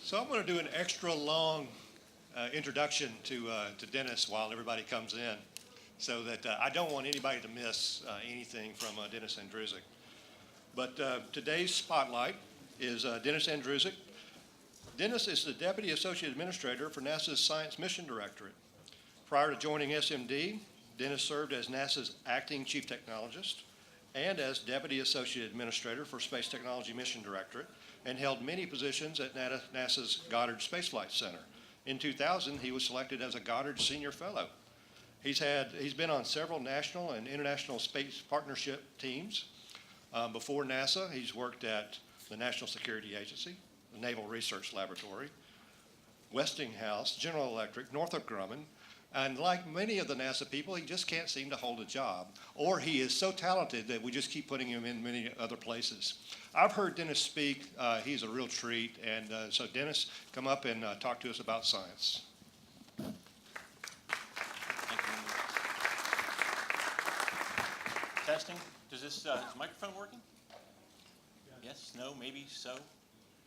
So I'm going to do an extra long introduction to Dennis while everybody comes in, so that I don't want anybody to miss anything from Dennis Andrusic. But today's spotlight is Dennis Andrusic. Dennis is the Deputy Associate Administrator for NASA's Science Mission Directorate. Prior to joining SMD, Dennis served as NASA's Acting Chief Technologist and as Deputy Associate Administrator for Space Technology Mission Directorate, and held many positions at NASA's Goddard Space Flight Center. In 2000, he was selected as a Goddard Senior Fellow. He's been on several national and international space partnership teams. Before NASA, he's worked at the National Security Agency, the Naval Research Laboratory, Westinghouse, General Electric, Northrop Grumman, and like many of the NASA people, he just can't seem to hold a job. Or he is so talented that we just keep putting him in many other places. I've heard Dennis speak. He's a real treat. And so Dennis, come up and talk to us about science. Thank you. Testing. Is the microphone working? Yes, no, maybe, so.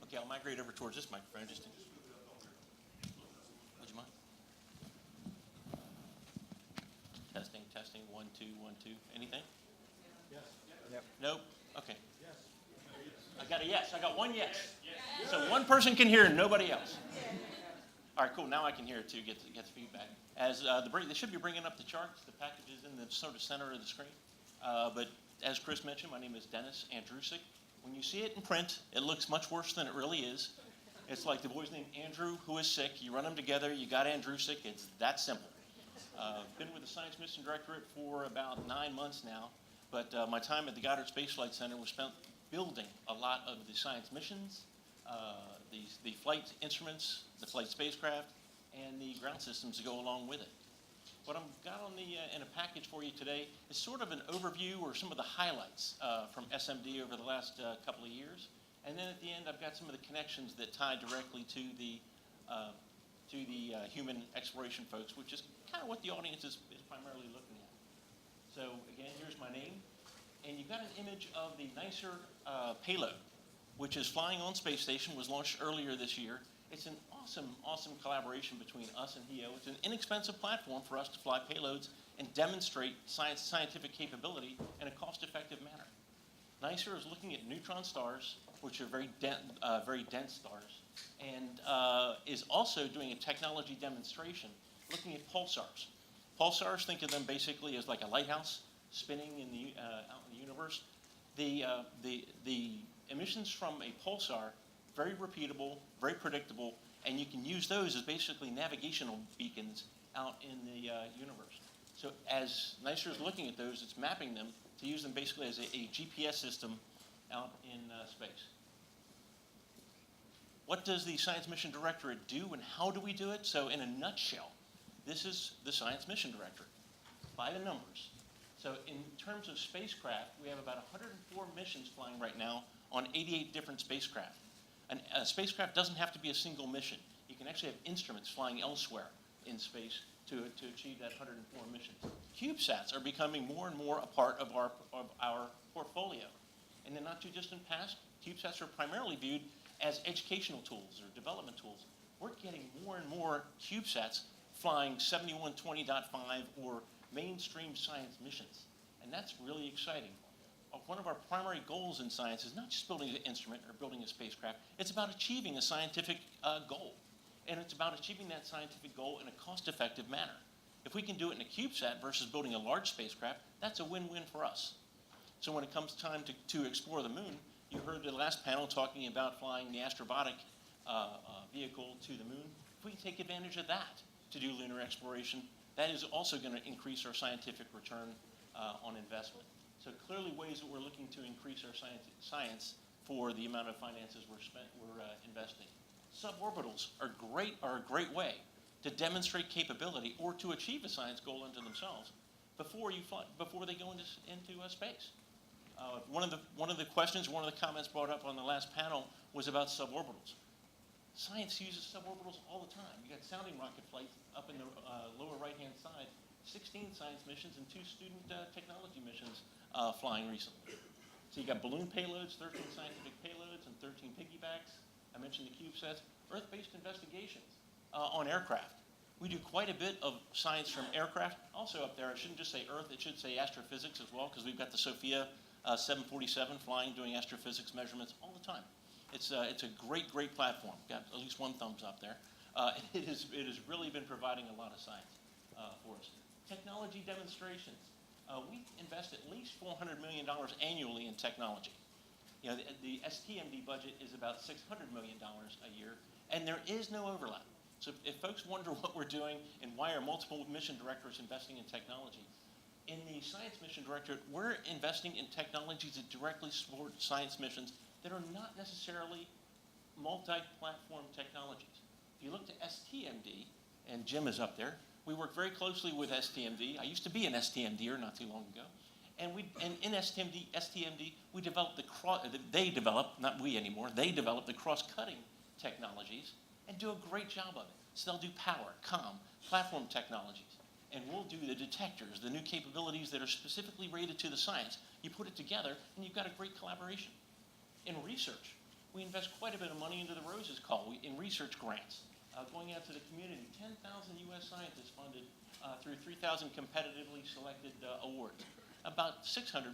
Okay, I'll migrate over towards this microphone just to... Would you mind? Testing, 1, 2, 1, 2. Anything? Yes. Yep. Nope. Okay. Yes. I got a yes. I got one yes. So one person can hear and nobody else. All right, cool. Now I can hear it too. Get the feedback. As they should be bringing up the charts. The package is in the sort of center of the screen. But as Chris mentioned, my name is Dennis Andrusic. When you see it in print, it looks much worse than it really is. It's like the boy's name Andrew, who is sick. You run them together. You got Andrusic. It's that simple. Been with the Science Mission Directorate for about 9 months now, but my time at the Goddard Space Flight Center was spent building a lot of the science missions, the flight instruments, the flight spacecraft, and the ground systems that go along with it. What I've got on in a package for you today is sort of an overview or some of the highlights from SMD over the last couple of years, and then at the end I've got some of the connections that tie directly to the human exploration folks, which is kind of what the audience is primarily looking at. So again, here's my name. And you've got an image of the NICER payload, which is flying on space station, was launched earlier this year. It's an awesome collaboration between us and HEO. It's an inexpensive platform for us to fly payloads and demonstrate scientific capability in a cost-effective manner. NICER is looking at neutron stars, which are very dense stars, and is also doing a technology demonstration looking at pulsars. Pulsars, think of them basically as like a lighthouse spinning out in the universe. The emissions from a pulsar, very repeatable, very predictable, and you can use those as basically navigational beacons out in the universe. So as NICER is looking at those, it's mapping them to use them basically as a GPS system out in space. What does the Science Mission Directorate do and how do we do it? So in a nutshell, this is the Science Mission Directorate by the numbers. So in terms of spacecraft, we have about 104 missions flying right now on 88 different spacecraft. And a spacecraft doesn't have to be a single mission. You can actually have instruments flying elsewhere in space to achieve that 104 missions. CubeSats are becoming more and more a part of our portfolio. In the not too distant past, CubeSats are primarily viewed as educational tools or development tools. We're getting more and more CubeSats flying 7120.5 or mainstream science missions. And that's really exciting. One of our primary goals in science is not just building an instrument or building a spacecraft, it's about achieving a scientific goal. And it's about achieving that scientific goal in a cost-effective manner. If we can do it in a CubeSat versus building a large spacecraft, that's a win-win for us. So when it comes time to explore the moon, you heard the last panel talking about flying the Astronautical vehicle to the moon. If we can take advantage of that to do lunar exploration, that is also going to increase our scientific return on investment. So clearly ways that we're looking to increase our science for the amount of finances we're investing. Suborbitals are a great way to demonstrate capability or to achieve a science goal unto themselves before they go into space. One of the questions, one of the comments brought up on the last panel was about suborbitals. Science uses suborbitals all the time. You got sounding rocket flights up in the lower right-hand side, 16 science missions and 2 student technology missions flying recently. So you got balloon payloads, 13 scientific payloads, and 13 piggybacks. I mentioned the CubeSats, Earth-based investigations on aircraft. We do quite a bit of science from aircraft. Also up there, I shouldn't just say Earth, it should say astrophysics as well, because we've got the Sophia 747 flying, doing astrophysics measurements all the time. It's a great, great platform. Got at least one thumbs up there. It has really been providing a lot of science for us. Technology demonstrations. We invest at least $400 million annually in technology. You know, the STMD budget is about $600 million a year, and there is no overlap. So if folks wonder what we're doing and why are multiple mission directors investing in technology, in the Science Mission Directorate, we're investing in technologies that directly support science missions that are not necessarily multi-platform technologies. If you look to STMD, and Jim is up there, we work very closely with STMD. I used to be an STMDer not too long ago. And in STMD, we developed they developed, not we anymore, they developed the cross-cutting technologies and do a great job of it. So they'll do power, comm, platform technologies. And we'll do the detectors, the new capabilities that are specifically rated to the science. You put it together, and you've got a great collaboration. In research, we invest quite a bit of money into the Roses Call in research grants, going out to the community. 10,000 U.S. scientists funded through 3,000 competitively selected awards. About $600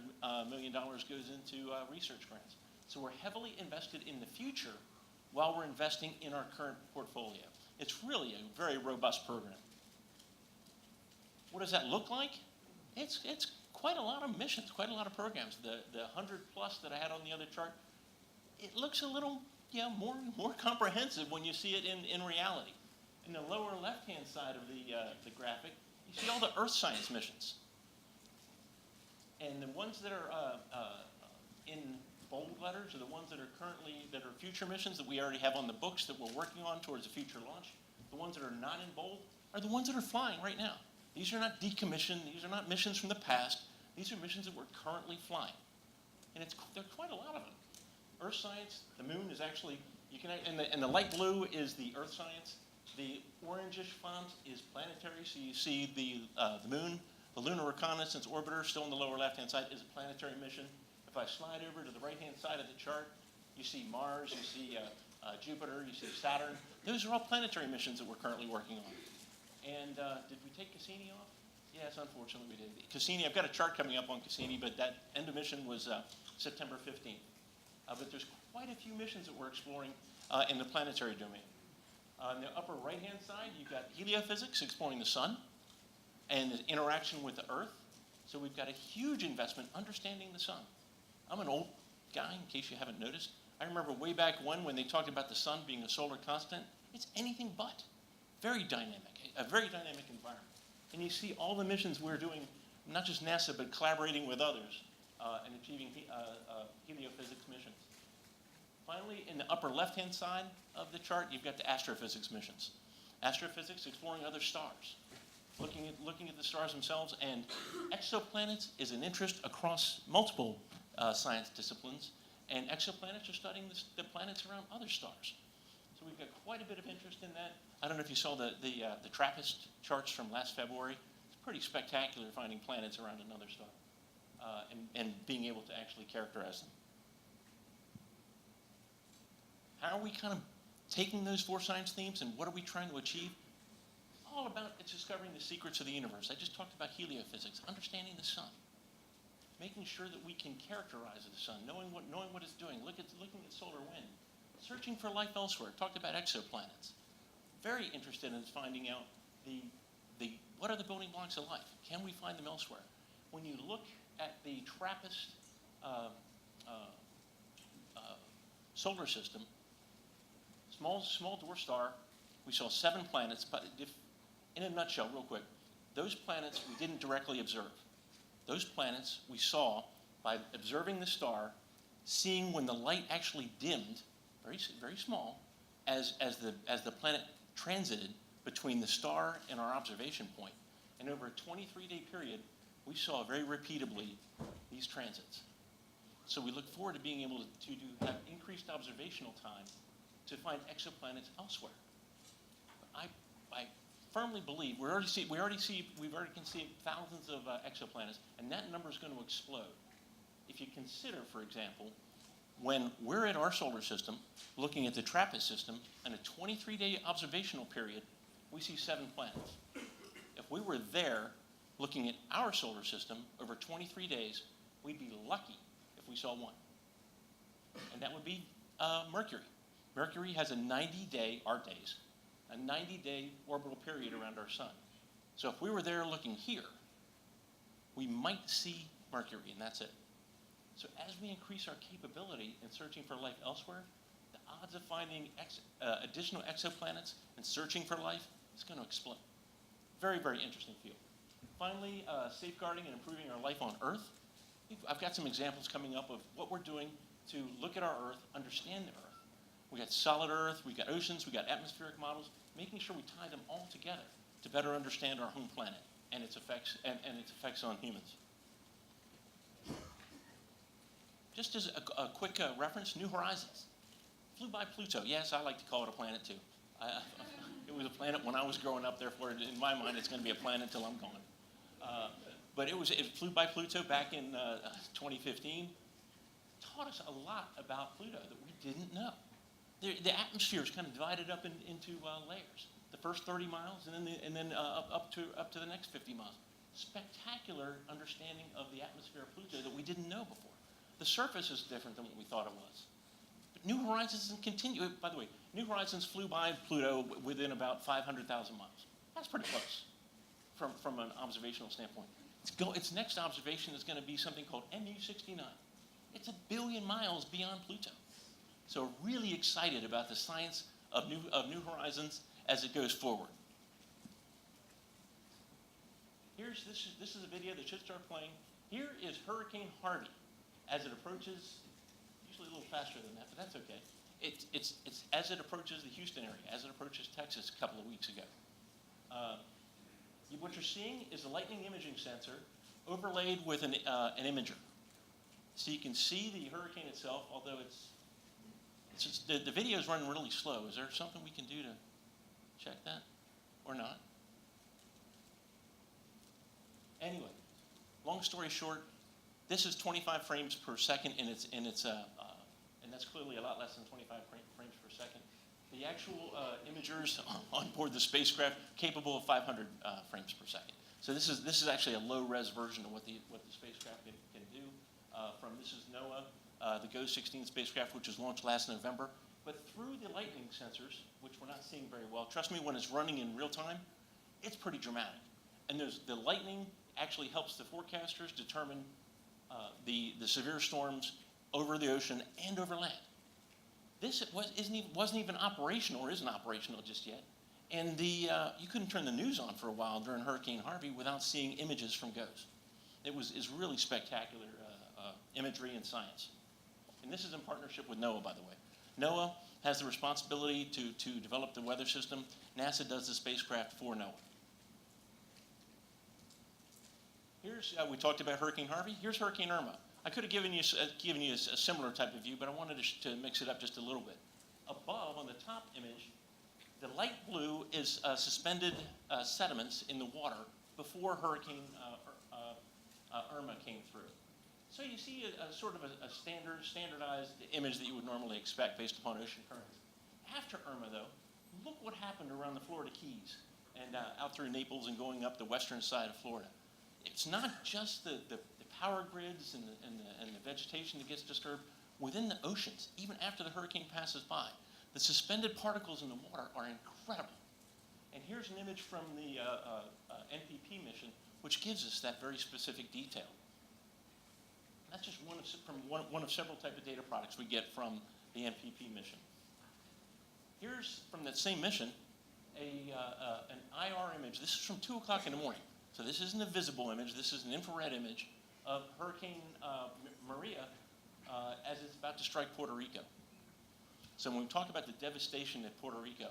million goes into research grants. So we're heavily invested in the future while we're investing in our current portfolio. It's really a very robust program. What does that look like? It's quite a lot of missions, quite a lot of programs. The 100 plus that I had on the other chart, it looks a little more comprehensive when you see it in reality. In the lower left-hand side of the graphic, you see all the Earth science missions. And the ones that are in bold letters are the ones that are future missions that we already have on the books that we're working on towards a future launch. The ones that are not in bold are the ones that are flying right now. These are not decommissioned. These are not missions from the past. These are missions that we're currently flying. And there are quite a lot of them. Earth science, the moon is actually, and the light blue is the Earth science. The orangish font is planetary, so you see the moon. The Lunar Reconnaissance Orbiter, still on the lower left-hand side, is a planetary mission. If I slide over to the right-hand side of the chart, you see Mars, you see Jupiter, you see Saturn. Those are all planetary missions that we're currently working on. And did we take Cassini off? Yes, unfortunately we did. Cassini, I've got a chart coming up on Cassini, but that end of mission was September 15th. But there's quite a few missions that we're exploring in the planetary domain. On the upper right-hand side, you've got heliophysics, exploring the sun, and the interaction with the Earth. So we've got a huge investment understanding the sun. I'm an old guy, in case you haven't noticed. I remember way back when they talked about the sun being a solar constant. It's anything but. Very dynamic, a very dynamic environment. And you see all the missions we're doing, not just NASA, but collaborating with others and achieving heliophysics missions. Finally, in the upper left-hand side of the chart, you've got the astrophysics missions. Astrophysics, exploring other stars, looking at the stars themselves, and exoplanets is an interest across multiple science disciplines, and exoplanets are studying the planets around other stars. So we've got quite a bit of interest in that. I don't know if you saw the TRAPPIST charts from last February. It's pretty spectacular finding planets around another star and being able to actually characterize them. How are we kind of taking those 4 science themes and what are we trying to achieve? All about it's discovering the secrets of the universe. I just talked about heliophysics, understanding the sun, making sure that we can characterize the sun, knowing what it's doing, looking at solar wind, searching for life elsewhere. Talked about exoplanets. Very interested in finding out what are the building blocks of life? Can we find them elsewhere? When you look at the TRAPPIST solar system, small dwarf star, we saw 7 planets, but in a nutshell, real quick, those planets we didn't directly observe. Those planets we saw by observing the star, seeing when the light actually dimmed, very, very small, as the planet transited between the star and our observation point. And over a 23-day period, we saw very repeatably these transits. So we look forward to being able to have increased observational time to find exoplanets elsewhere. I firmly believe we already can see thousands of exoplanets, and that number is going to explode. If you consider, for example, when we're at our solar system, looking at the TRAPPIST system, in a 23-day observational period, we see 7 planets. If we were there looking at our solar system over 23 days, we'd be lucky if we saw 1. And that would be Mercury. Mercury has a 90-day, our days, a 90-day orbital period around our sun. So if we were there looking here, we might see Mercury, and that's it. So as we increase our capability in searching for life elsewhere, the odds of finding additional exoplanets and searching for life is going to explode. Very, very interesting field. Finally, safeguarding and improving our life on Earth. I've got some examples coming up of what we're doing to look at our Earth, understand the Earth. We got solid Earth, we've got oceans, we've got atmospheric models, making sure we tie them all together to better understand our home planet and its effects on humans. Just as a quick reference, New Horizons. Flew by Pluto. Yes, I like to call it a planet too. It was a planet when I was growing up, therefore in my mind it's going to be a planet until I'm gone. But it flew by Pluto back in 2015. Taught us a lot about Pluto that we didn't know. The atmosphere is kind of divided up into layers. The first 30 miles and then up to the next 50 miles. Spectacular understanding of the atmosphere of Pluto that we didn't know before. The surface is different than what we thought it was. But New Horizons continue. By the way, New Horizons flew by Pluto within about 500,000 miles. That's pretty close from an observational standpoint. Its next observation is going to be something called MU69. It's 1 billion miles beyond Pluto. So really excited about the science of New Horizons as it goes forward. This is a video that should start playing. Here is Hurricane Harvey as it approaches, usually a little faster than that, but that's okay. It's as it approaches the Houston area, as it approaches Texas a couple of weeks ago. What you're seeing is a lightning imaging sensor overlaid with an imager. So you can see the hurricane itself, although the video is running really slow. Is there something we can do to check that or not? Anyway, long story short, this is 25 frames per second, and that's clearly a lot less than 25 frames per second. The actual imagers on board the spacecraft capable of 500 frames per second. So this is actually a low-res version of what the spacecraft can do. This is NOAA, the GO-16 spacecraft, which was launched last November. But through the lightning sensors, which we're not seeing very well, trust me, when it's running in real time, it's pretty dramatic. And the lightning actually helps the forecasters determine the severe storms over the ocean and over land. This wasn't even operational or isn't operational just yet. And you couldn't turn the news on for a while during Hurricane Harvey without seeing images from GOES. It's really spectacular imagery and science. And this is in partnership with NOAA, by the way. NOAA has the responsibility to develop the weather system. NASA does the spacecraft for NOAA. We talked about Hurricane Harvey. Here's Hurricane Irma. I could have given you a similar type of view, but I wanted to mix it up just a little bit. Above, on the top image, the light blue is suspended sediments in the water before Hurricane Irma came through. So you see a sort of a standardized image that you would normally expect based upon ocean currents. After Irma, though, look what happened around the Florida Keys and out through Naples and going up the western side of Florida. It's not just the power grids and the vegetation that gets disturbed. Within the oceans, even after the hurricane passes by, the suspended particles in the water are incredible. And here's an image from the NPP mission, which gives us that very specific detail. That's just one of several types of data products we get from the NPP mission. Here's, from that same mission, an IR image. This is from 2 o'clock in the morning. So this isn't a visible image. This is an infrared image of Hurricane Maria as it's about to strike Puerto Rico. So when we talk about the devastation at Puerto Rico,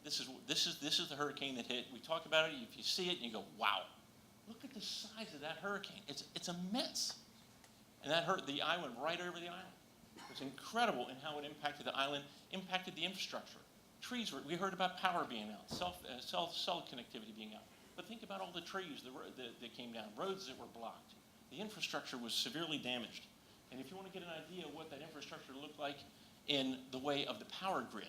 this is the hurricane that hit. We talk about it. If you see it, you go, wow. Look at the size of that hurricane. It's immense. And the eye went right over the island. It's incredible in how it impacted the island, impacted the infrastructure. Trees, we heard about power being out, cell connectivity being out. But think about all the trees that came down, roads that were blocked. The infrastructure was severely damaged. And if you want to get an idea of what that infrastructure looked like in the way of the power grid,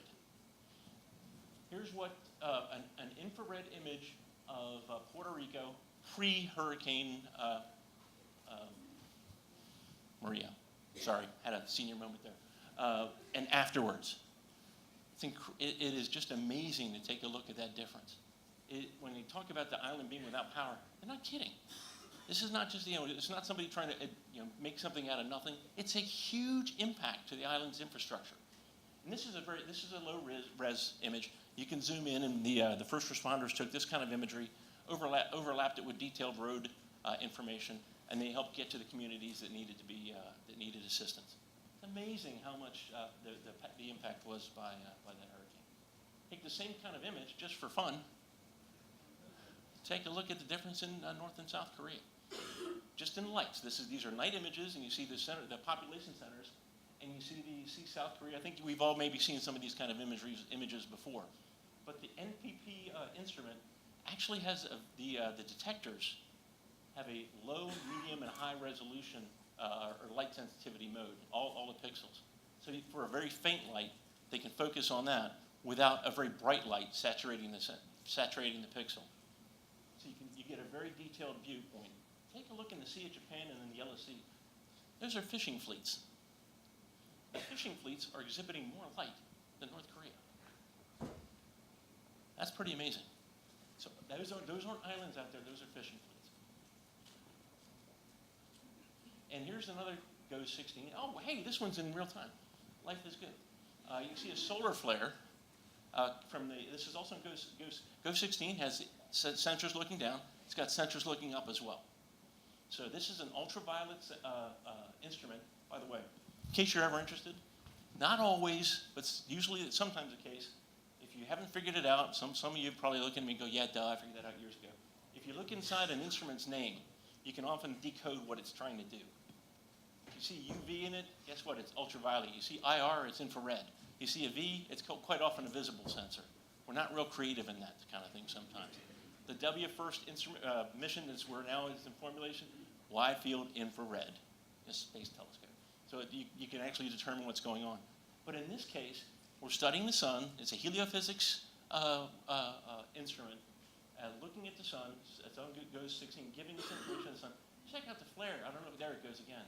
here's what an infrared image of Puerto Rico pre-Hurricane Maria. Sorry, had a senior moment there. And afterwards. It is just amazing to take a look at that difference. When they talk about the island being without power, they're not kidding. This is not just, it's not somebody trying to make something out of nothing. It's a huge impact to the island's infrastructure. And this is a low res image. You can zoom in, and the first responders took this kind of imagery, overlapped it with detailed road information, and they helped get to the communities that needed assistance. It's amazing how much the impact was by that hurricane. Take the same kind of image just for fun. Take a look at the difference in North and South Korea. Just in lights. These are night images, and you see the population centers, and you see South Korea. I think we've all maybe seen some of these kind of images before. But the NPP instrument actually has the detectors have a low, medium, and high resolution or light sensitivity mode, all the pixels. So for a very faint light, they can focus on that without a very bright light saturating the pixel. So you get a very detailed viewpoint. Take a look in the Sea of Japan and in the Yellow Sea. Those are fishing fleets. The fishing fleets are exhibiting more light than North Korea. That's pretty amazing. So those aren't islands out there, those are fishing fleets. And here's another GOES 16. Oh, hey, this one's in real time. Life is good. You can see a solar flare this is also in GOES 16, has sensors looking down. It's got sensors looking up as well. So this is an ultraviolet instrument, by the way. In case you're ever interested, not always, but sometimes the case. If you haven't figured it out, some of you probably look at me and go, yeah, duh, I figured that out years ago. If you look inside an instrument's name, you can often decode what it's trying to do. If you see UV in it, guess what? It's ultraviolet. You see IR, it's infrared. You see a V, it's quite often a visible sensor. We're not real creative in that kind of thing sometimes. The WFIRST mission we're now is in formulation, wide field infrared, a space telescope. So you can actually determine what's going on. But in this case, we're studying the sun. It's a heliophysics instrument, looking at the sun. It's on GOES 16, giving us information on the sun. Check out the flare. I don't know. There it goes again.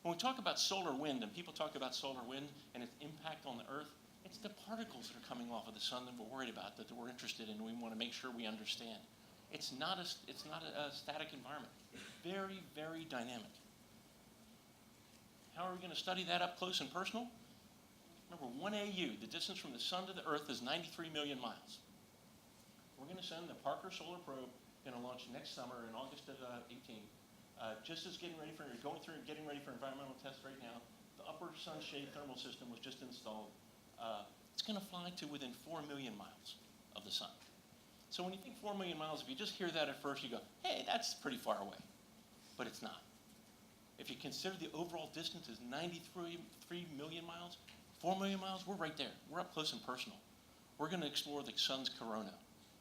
When we talk about solar wind, and people talk about solar wind and its impact on the Earth, it's the particles that are coming off of the sun that we're worried about, that we're interested in, and we want to make sure we understand. It's not a static environment. Very, very dynamic. How are we going to study that up close and personal? Remember, 1 AU, the distance from the sun to the Earth is 93 million miles. We're going to send the Parker Solar Probe, going to launch next summer in August of 18. Just as getting ready for environmental tests right now, the upper sunshade thermal system was just installed. It's going to fly to within 4 million miles of the sun. So when you think 4 million miles, if you just hear that at first, you go, hey, that's pretty far away. But it's not. If you consider the overall distance is 93 million miles, 4 million miles, we're right there. We're up close and personal. We're going to explore the sun's corona.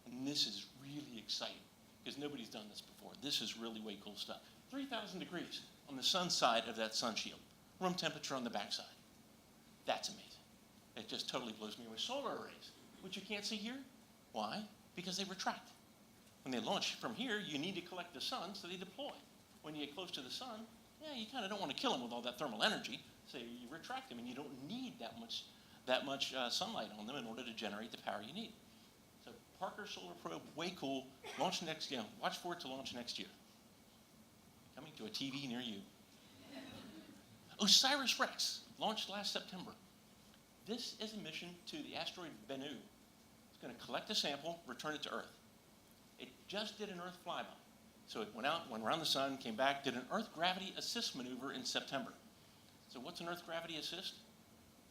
And this is really exciting because nobody's done this before. This is really way cool stuff. 3,000 degrees on the sun side of that sun shield. Room temperature on the backside. That's amazing. It just totally blows me away. Solar arrays, which you can't see here. Why? Because they retract. When they launch from here, you need to collect the sun, so they deploy. When you get close to the sun, yeah, you kind of don't want to kill them with all that thermal energy, so you retract them, and you don't need that much sunlight on them in order to generate the power you need. So Parker Solar Probe, way cool. Launch next year. Watch for it to launch next year. Coming to a TV near you. OSIRIS-REx launched last September. This is a mission to the asteroid Bennu. It's going to collect a sample, return it to Earth. It just did an Earth flyby. So it went around the sun, came back, did an Earth gravity assist maneuver in September. So what's an Earth gravity assist?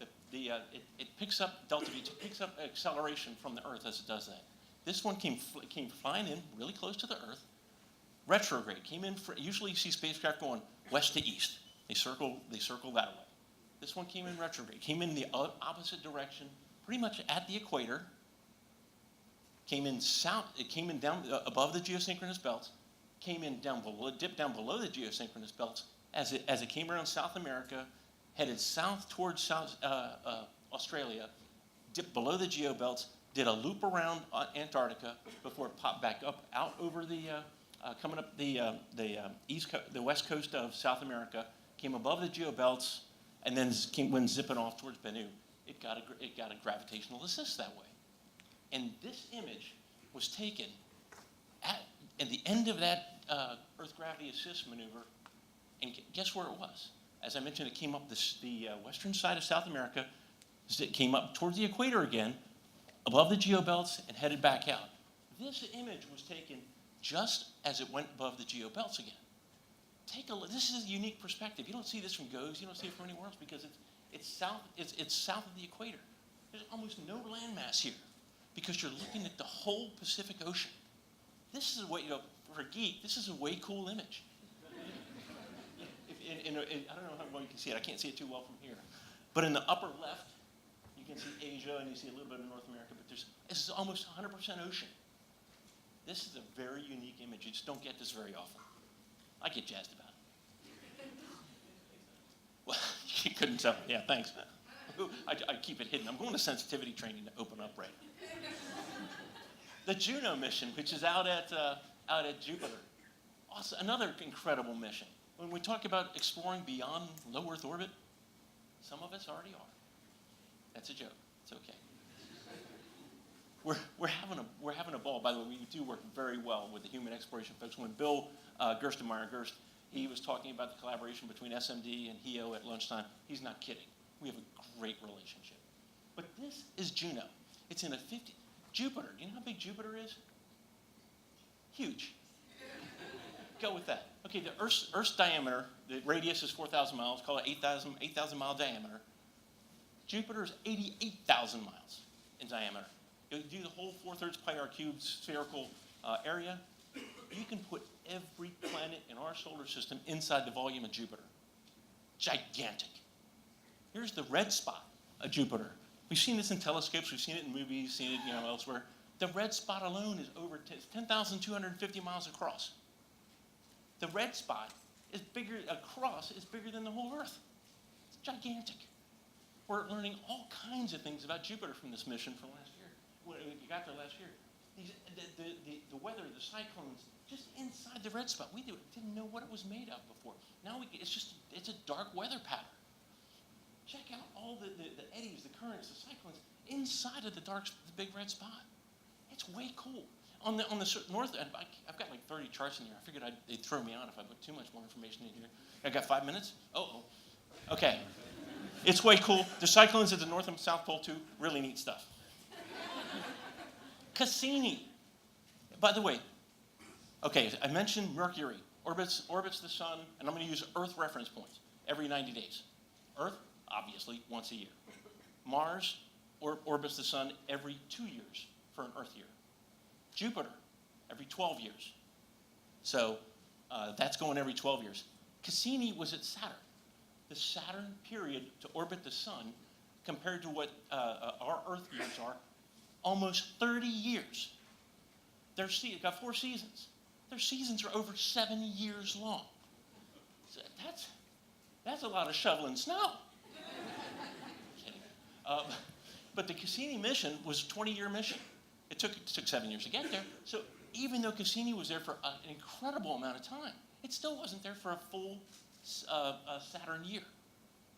It picks up delta V, it picks up acceleration from the Earth as it does that. This one came flying in really close to the Earth, retrograde, came in, usually you see spacecraft going west to east. They circle that way. This one came in retrograde, came in the opposite direction, pretty much at the equator, came in south, it came in down above the geosynchronous belts, came in down below, dipped down below the geosynchronous belts, as it came around South America, headed south towards Australia, dipped below the geobelts, did a loop around Antarctica before it popped back up out over the coming up the west coast of South America, came above the geobelts, and then went zipping off towards Bennu. It got a gravitational assist that way. And this image was taken at the end of that Earth gravity assist maneuver, and guess where it was? As I mentioned, it came up the western side of South America. It came up towards the equator again, above the geobelts, and headed back out. This image was taken just as it went above the geobelts again. Take a look. This is a unique perspective. You don't see this from GOES. You don't see it from anywhere else because it's south of the equator. There's almost no landmass here because you're looking at the whole Pacific Ocean. This is what, for a geek, this is a way cool image. I don't know how well you can see it. I can't see it too well from here. But in the upper left, you can see Asia and you see a little bit of North America, but this is almost 100% ocean. This is a very unique image. You just don't get this very often. I get jazzed about it. Well, you couldn't tell. Yeah, thanks. I keep it hidden. I'm going to sensitivity training to open up right now. The Juno mission, which is out at Jupiter. Also, another incredible mission. When we talk about exploring beyond low Earth orbit, some of us already are. That's a joke. It's okay. We're having a ball. By the way, we do work very well with the human exploration folks. When Bill Gerstenmaier-Gerst, he was talking about the collaboration between SMD and HEO at lunchtime. He's not kidding. We have a great relationship. But this is Juno. It's in a 50. Jupiter. Do you know how big Jupiter is? Huge. Go with that. Okay, the Earth's diameter, the radius is 4,000 miles. Call it 8,000 mile diameter. Jupiter is 88,000 miles in diameter. You do the whole 4/3 pi r cubed spherical area. You can put every planet in our solar system inside the volume of Jupiter. Gigantic. Here's the red spot of Jupiter. We've seen this in telescopes. We've seen it in movies. Seen it, elsewhere. The red spot alone is over 10,250 miles across. The red spot is bigger than the whole Earth. It's gigantic. We're learning all kinds of things about Jupiter from this mission from last year. When you got there last year, the weather, the cyclones, just inside the red spot. We didn't know what it was made of before. Now it's a dark weather pattern. Check out all the eddies, the currents, the cyclones inside of the big red spot. It's way cool. On the north end, I've got like 30 charts in here. I figured they'd throw me out if I put too much more information in here. I got 5 minutes? Okay. It's way cool. The cyclones at the North and South Pole too. Really neat stuff. Cassini. By the way, okay, I mentioned Mercury orbits the sun, and I'm going to use Earth reference points every 90 days. Earth, obviously, once a year. Mars orbits the sun every 2 years for an Earth year. Jupiter, every 12 years. So that's going every 12 years. Cassini was at Saturn. The Saturn period to orbit the sun, compared to what our Earth years are, almost 30 years. They've got 4 seasons. Their seasons are over 7 years long. So that's a lot of shoveling snow. Kidding. But the Cassini mission was a 20-year mission. It took 7 years to get there. So even though Cassini was there for an incredible amount of time, it still wasn't there for a full Saturn year.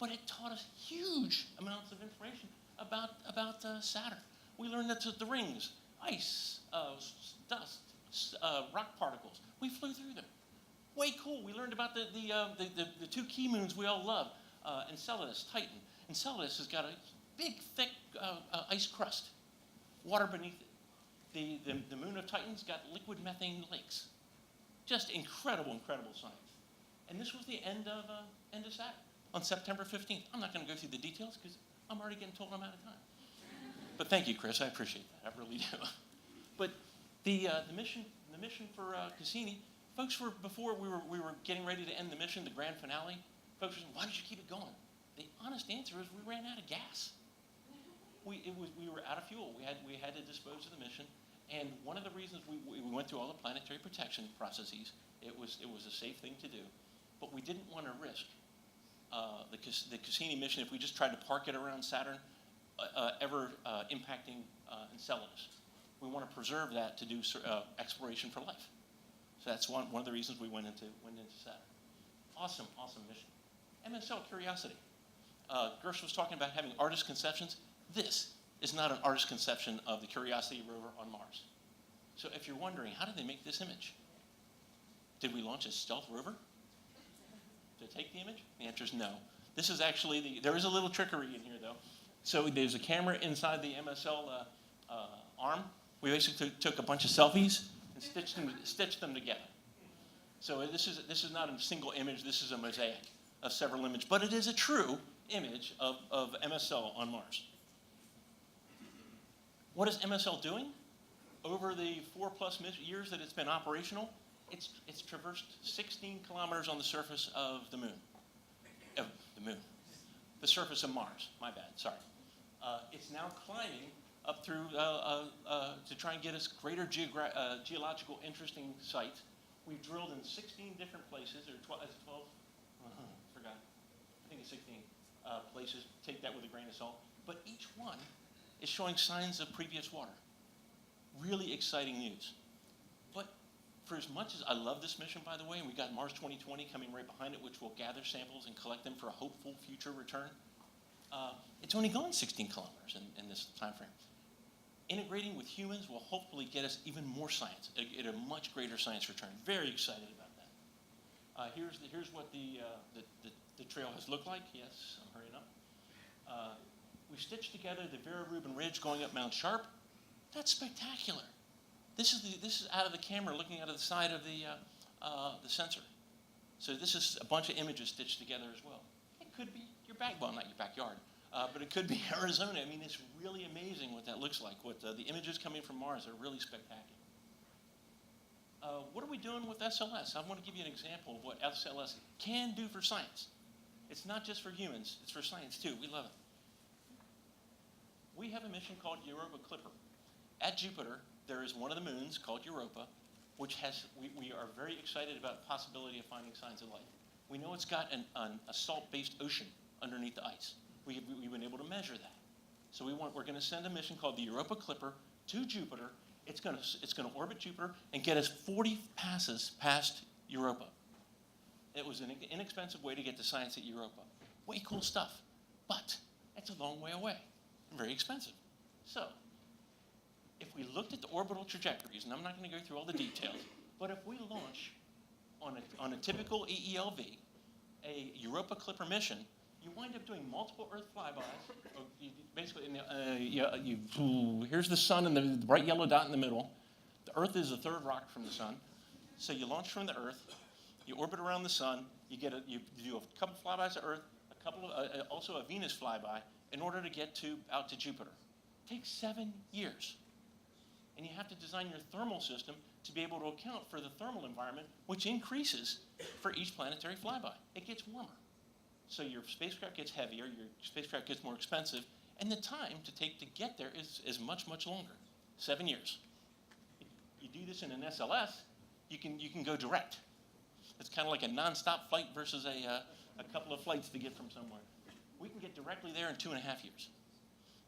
But it taught us huge amounts of information about Saturn. We learned that the rings, ice, dust, rock particles, we flew through them. Way cool. We learned about the 2 key moons we all love, Enceladus, Titan. Enceladus has got a big, thick ice crust, water beneath it. The moon of Titan's got liquid methane lakes. Just incredible science. And this was the end of Saturn on September 15th. I'm not going to go through the details because I'm already getting told I'm out of time. But thank you, Chris. I appreciate that. I really do. But the mission for Cassini, folks before we were getting ready to end the mission, the grand finale, folks were saying, why did you keep it going? The honest answer is we ran out of gas. We were out of fuel. We had to dispose of the mission. And one of the reasons we went through all the planetary protection processes, it was a safe thing to do. but we didn't want to risk the Cassini mission, if we just tried to park it around Saturn, ever impacting Enceladus. We want to preserve that to do exploration for life. So that's one of the reasons we went into Saturn. Awesome mission. MSL Curiosity. Gersh was talking about having artist conceptions. This is not an artist conception of the Curiosity rover on Mars. So if you're wondering, how did they make this image? Did we launch a stealth rover to take the image? The answer is no. This is actually, there is a little trickery in here though. So there's a camera inside the MSL arm. We basically took a bunch of selfies and stitched them together. So this is not a single image, this is a mosaic of several images, but it is a true image of MSL on Mars. What is MSL doing? Over the 4+ years that it's been operational, it's traversed 16 kilometers on the surface of the moon. The surface of Mars, my bad, sorry. It's now climbing up through to try and get us greater geological interesting sites. We've drilled in 16 different places, or 12, forgot. I think it's 16 places. Take that with a grain of salt. But each one is showing signs of previous water. Really exciting news. But for as much as I love this mission, by the way, and we got Mars 2020 coming right behind it, which will gather samples and collect them for a hopeful future return, it's only gone 16 kilometers in this time frame. Integrating with humans will hopefully get us even more science, get a much greater science return. Very excited about that. Here's what the trail has looked like. Yes, I'm hurrying up. We stitched together the Vera Rubin Ridge going up Mount Sharp. That's spectacular. This is out of the camera looking out of the side of the sensor. So this is a bunch of images stitched together as well. It could be your not your backyard, but it could be Arizona. I mean, it's really amazing what that looks like. What the images coming from Mars are really spectacular. What are we doing with SLS? I want to give you an example of what SLS can do for science. It's not just for humans, it's for science too. We love it. We have a mission called Europa Clipper. At Jupiter, there is one of the moons called Europa, which we are very excited about the possibility of finding signs of life. We know it's got a salt-based ocean underneath the ice. We've been able to measure that. So we're going to send a mission called the Europa Clipper to Jupiter. It's going to orbit Jupiter and get us 40 passes past Europa. It was an inexpensive way to get to science at Europa. Way cool stuff, but it's a long way away and very expensive. So if we looked at the orbital trajectories, and I'm not going to go through all the details, but if we launch on a typical EELV, a Europa Clipper mission, you wind up doing multiple Earth flybys. Basically, here's the sun and the bright yellow dot in the middle. The Earth is the third rock from the sun. So you launch from the Earth, you orbit around the sun, you do a couple flybys of Earth, also a Venus flyby, in order to get out to Jupiter. It takes 7 years. And you have to design your thermal system to be able to account for the thermal environment, which increases for each planetary flyby. It gets warmer. So your spacecraft gets heavier, your spacecraft gets more expensive, and the time to get there is much, much longer, 7 years. If you do this in an SLS, you can go direct. It's kind of like a nonstop flight versus a couple of flights to get from somewhere. We can get directly there in 2.5 years.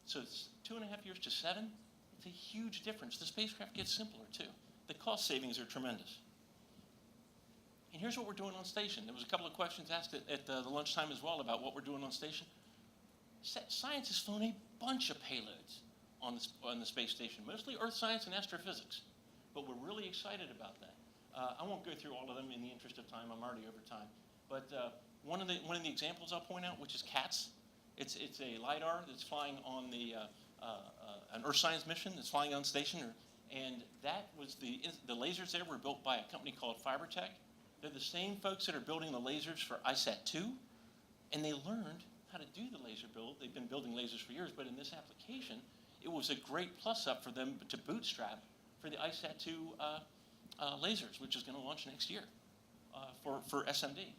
So it's 2.5 years to 7. It's a huge difference. The spacecraft gets simpler too. The cost savings are tremendous. And here's what we're doing on station. There was a couple of questions asked at the lunchtime as well about what we're doing on station. Science has flown a bunch of payloads on the space station, mostly Earth science and astrophysics. But we're really excited about that. I won't go through all of them in the interest of time. I'm already over time. But one of the examples I'll point out, which is CATS. It's a LiDAR that's flying on an Earth science mission that's flying on station. And that was the lasers there were built by a company called Fibertech. They're the same folks that are building the lasers for ISAT-2. And they learned how to do the laser build. They've been building lasers for years. But in this application, it was a great plus-up for them to bootstrap for the ISAT-2 lasers, which is going to launch next year for SMD.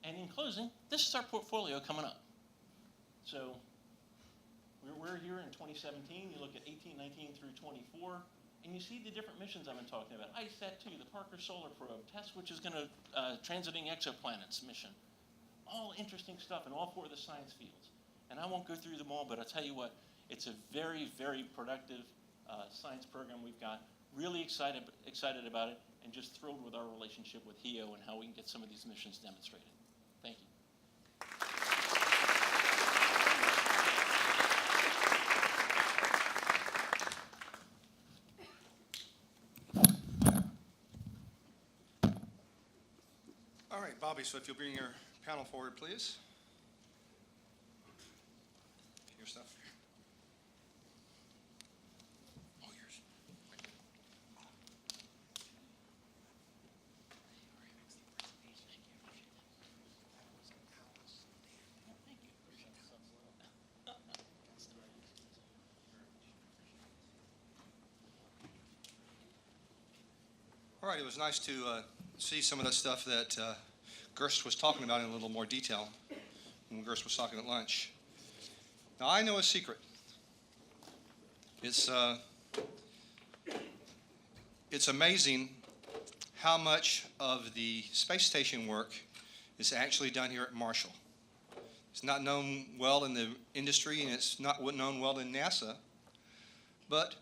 And in closing, this is our portfolio coming up. So we're here in 2017. You look at 18, 19 through 24. And you see the different missions I've been talking about. ISAT-2, the Parker Solar Probe, TESS, which is going to transiting exoplanets mission. All interesting stuff in all 4 of the science fields. And I won't go through them all, but I'll tell you what, it's a very, very productive science program we've got. Really excited about it, and just thrilled with our relationship with HEO and how we can get some of these missions demonstrated. Thank you. All right, Bobby, so if you'll bring your panel forward, please. Your stuff. All yours. All right, it was nice to see some of the stuff that Gerst was talking about in a little more detail when Gerst was talking at lunch. Now, I know a secret. It's amazing how much of the space station work is actually done here at Marshall. It's not known well in the industry, and it's not known well in NASA, but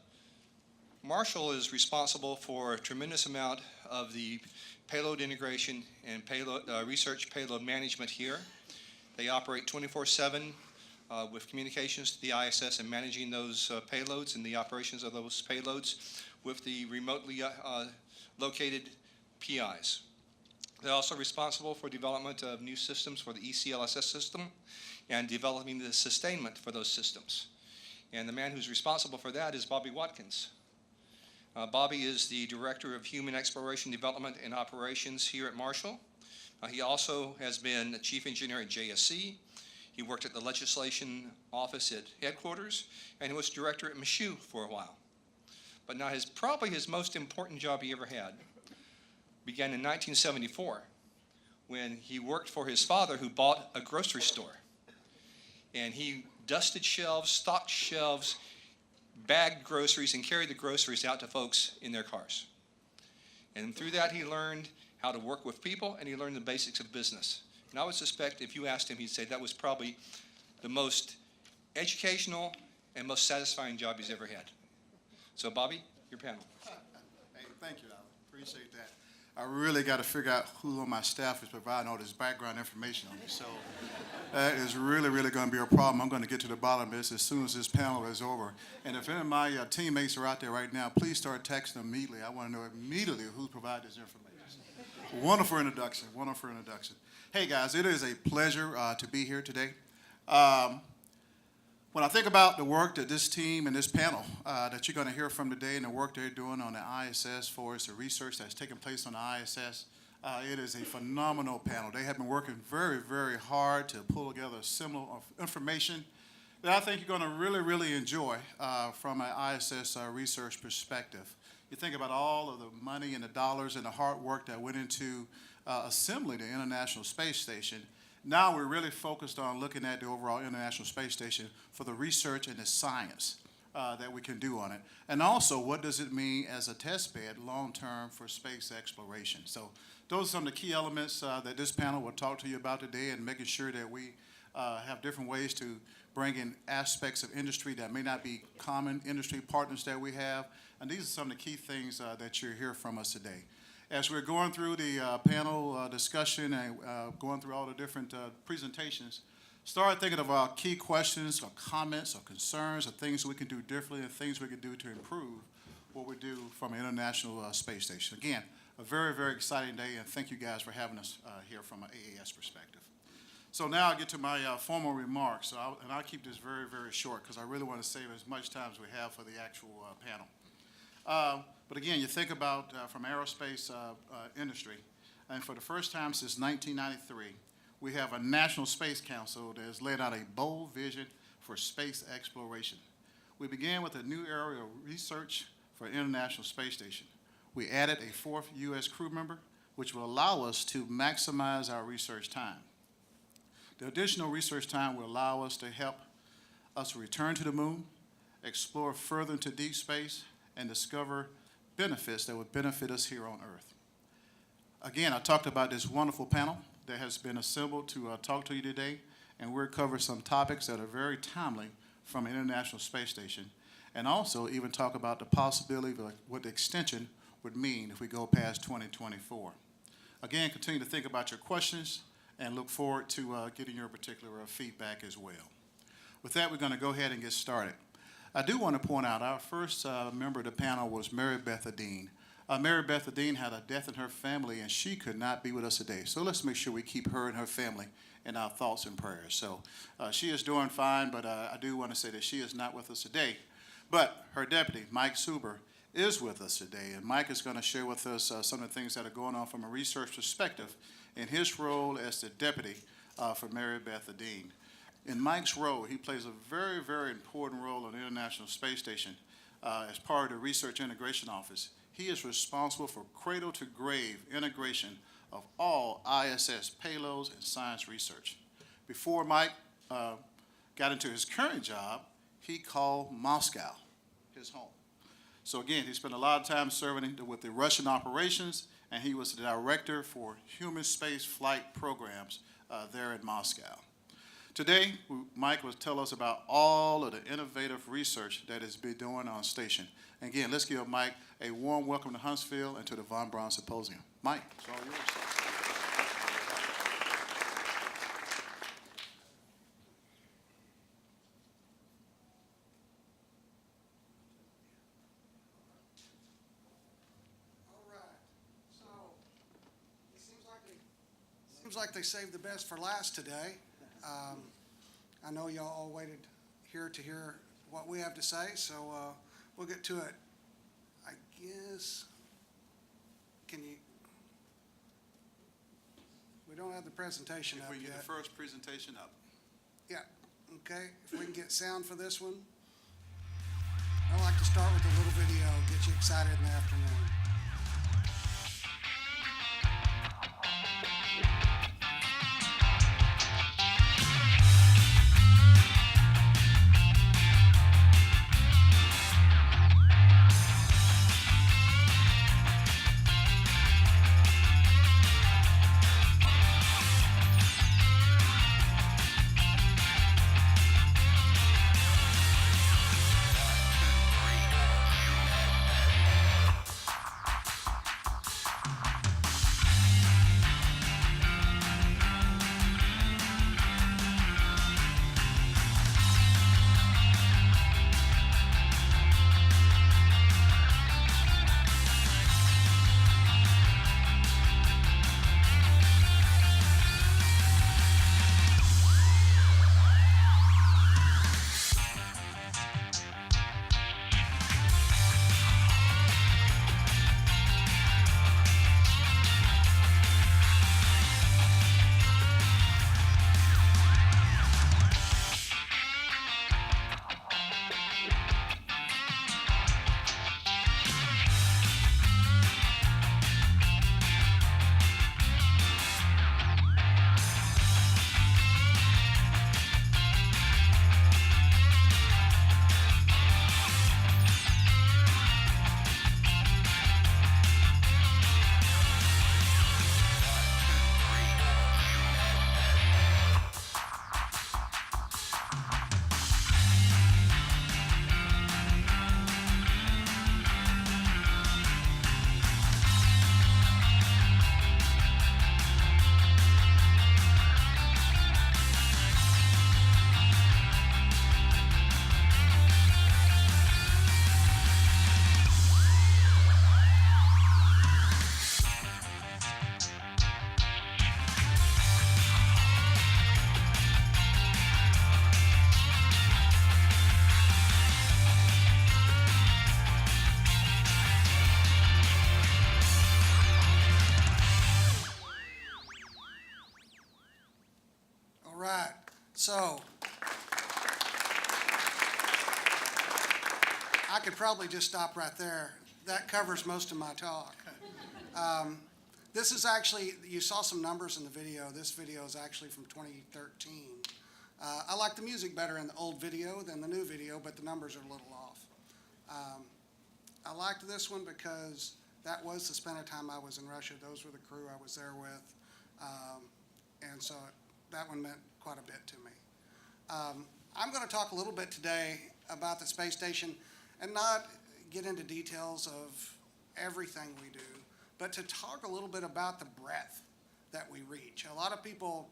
Marshall is responsible for a tremendous amount of the payload integration and payload, research payload management here. They operate 24/7 with communications to the ISS and managing those payloads and the operations of those payloads with the remotely located PIs. They're also responsible for development of new systems for the ECLSS system and developing the sustainment for those systems. And the man who's responsible for that is Bobby Watkins. Bobby is the Director of Human Exploration Development and Operations here at Marshall. He also has been the Chief Engineer at JSC. He worked at the Legislation Office at headquarters, and he was Director at Michoud for a while. But now probably his most important job he ever had began in 1974 when he worked for his father, who bought a grocery store. And he dusted shelves, stocked shelves, bagged groceries, and carried the groceries out to folks in their cars. And through that, he learned how to work with people, and he learned the basics of business. And I would suspect if you asked him, he'd say that was probably the most educational and most satisfying job he's ever had. So, Bobby, your panel. Hey, thank you, Alan. Appreciate that. I really got to figure out who on my staff is providing all this background information on me. So that is really, really going to be a problem. I'm going to get to the bottom of this as soon as this panel is over. And if any of my teammates are out there right now, please start texting them immediately. I want to know immediately who provided this information. Wonderful introduction. Wonderful introduction. Hey, guys, it is a pleasure to be here today. When I think about the work that this team and this panel that you're going to hear from today and the work they're doing on the ISS for us, the research that's taking place on the ISS, it is a phenomenal panel. They have been working very, very hard to pull together similar information that I think you're going to really, really enjoy from an ISS research perspective. You think about all of the money and the dollars and the hard work that went into assembling the International Space Station. Now we're really focused on looking at the overall International Space Station for the research and the science that we can do on it. And also, what does it mean as a test bed long-term for space exploration? So those are some of the key elements that this panel will talk to you about today, and making sure that we have different ways to bring in aspects of industry that may not be common industry partners that we have. And these are some of the key things that you'll hear from us today. As we're going through the panel discussion and going through all the different presentations, start thinking of key questions or comments or concerns or things we can do differently and things we can do to improve what we do from an International Space Station. Again, a very, very exciting day, and thank you guys for having us here from an AAS perspective. So now I'll get to my formal remarks, and I'll keep this very, very short because I really want to save as much time as we have for the actual panel. But again, you think about from aerospace industry, and for the first time since 1993, we have a National Space Council that has laid out a bold vision for space exploration. We began with a new area of research for International Space Station. We added a fourth U.S. crew member, which will allow us to maximize our research time. The additional research time will allow us to help us return to the moon, explore further into deep space, and discover benefits that would benefit us here on Earth. Again, I talked about this wonderful panel that has been assembled to talk to you today, and we'll cover some topics that are very timely from an International Space Station, and also even talk about the possibility of what the extension would mean if we go past 2024. Again, continue to think about your questions and look forward to getting your particular feedback as well. With that, we're going to go ahead and get started. I do want to point out our first member of the panel was Mary Beth Adine. Mary Beth Adine had a death in her family, and she could not be with us today. So let's make sure we keep her and her family in our thoughts and prayers. So she is doing fine, but I do want to say that she is not with us today. But her deputy, Mike Suber, is with us today, and Mike is going to share with us some of the things that are going on from a research perspective in his role as the deputy for Mary Beth Adine. In Mike's role, he plays a very, very important role on the International Space Station as part of the Research Integration Office. He is responsible for cradle-to-grave integration of all ISS payloads and science research. Before Mike got into his current job, he called Moscow his home. So again, he spent a lot of time serving with the Russian operations, and he was the director for human space flight programs there in Moscow. Today, Mike will tell us about all of the innovative research that is being done on station. And again, let's give Mike a warm welcome to Huntsville and to the Von Braun Symposium. Mike, it's all yours. Seems like they saved the best for last today. I know y'all all waited here to hear what we have to say, so we'll get to it. I guess, we don't have the presentation If up we get yet. the first presentation up. Yeah, okay, if we can get sound for this one. I like to start with a little video, get you excited in the afternoon. So, I could probably just stop right there. That covers most of my talk. This is actually, you saw some numbers in the video. This video is actually from 2013. I like the music better in the old video than the new video, but the numbers are a little off. I liked this one because that was the span of time I was in Russia. Those were the crew I was there with. And so that one meant quite a bit to me. I'm going to talk a little bit today about the space station and not get into details of everything we do, but to talk a little bit about the breadth that we reach. A lot of people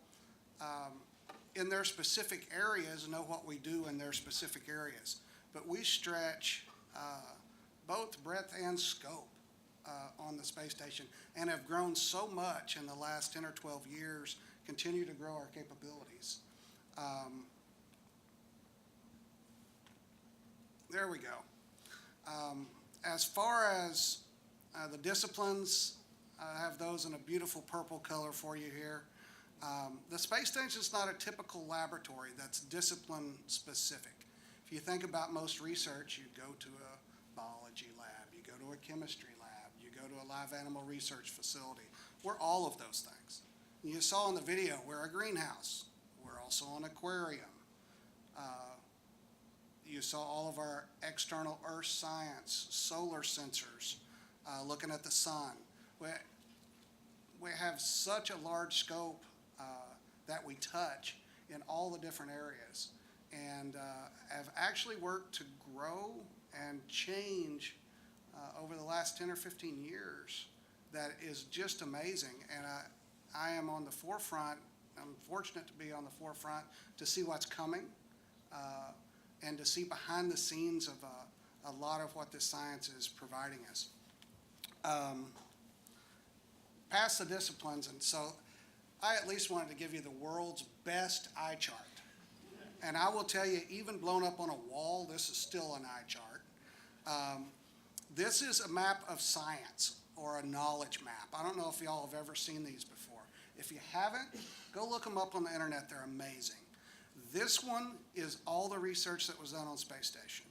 in their specific areas know what we do in their specific areas, but we stretch both breadth and scope on the space station and have grown so much in the last 10 or 12 years, continue to grow our capabilities. There we go. As far as the disciplines, I have those in a beautiful purple color for you here. The space station is not a typical laboratory that's discipline specific. If you think about most research, you go to a biology lab, you go to a chemistry lab, you go to a live animal research facility. We're all of those things. You saw in the video, we're a greenhouse. We're also an aquarium. You saw all of our external earth science, solar sensors, looking at the sun. We have such a large scope that we touch in all the different areas, and have actually worked to grow and change over the last 10 or 15 years. That is just amazing, and I am on the forefront. I'm fortunate to be on the forefront to see what's coming and to see behind the scenes of a lot of what this science is providing us. Past the disciplines, and so I at least wanted to give you the world's best eye chart. And I will tell you, even blown up on a wall, this is still an eye chart. This is a map of science, or a knowledge map. I don't know if y'all have ever seen these before. If you haven't, go look them up on the internet. They're amazing. This one is all the research that was done on space station.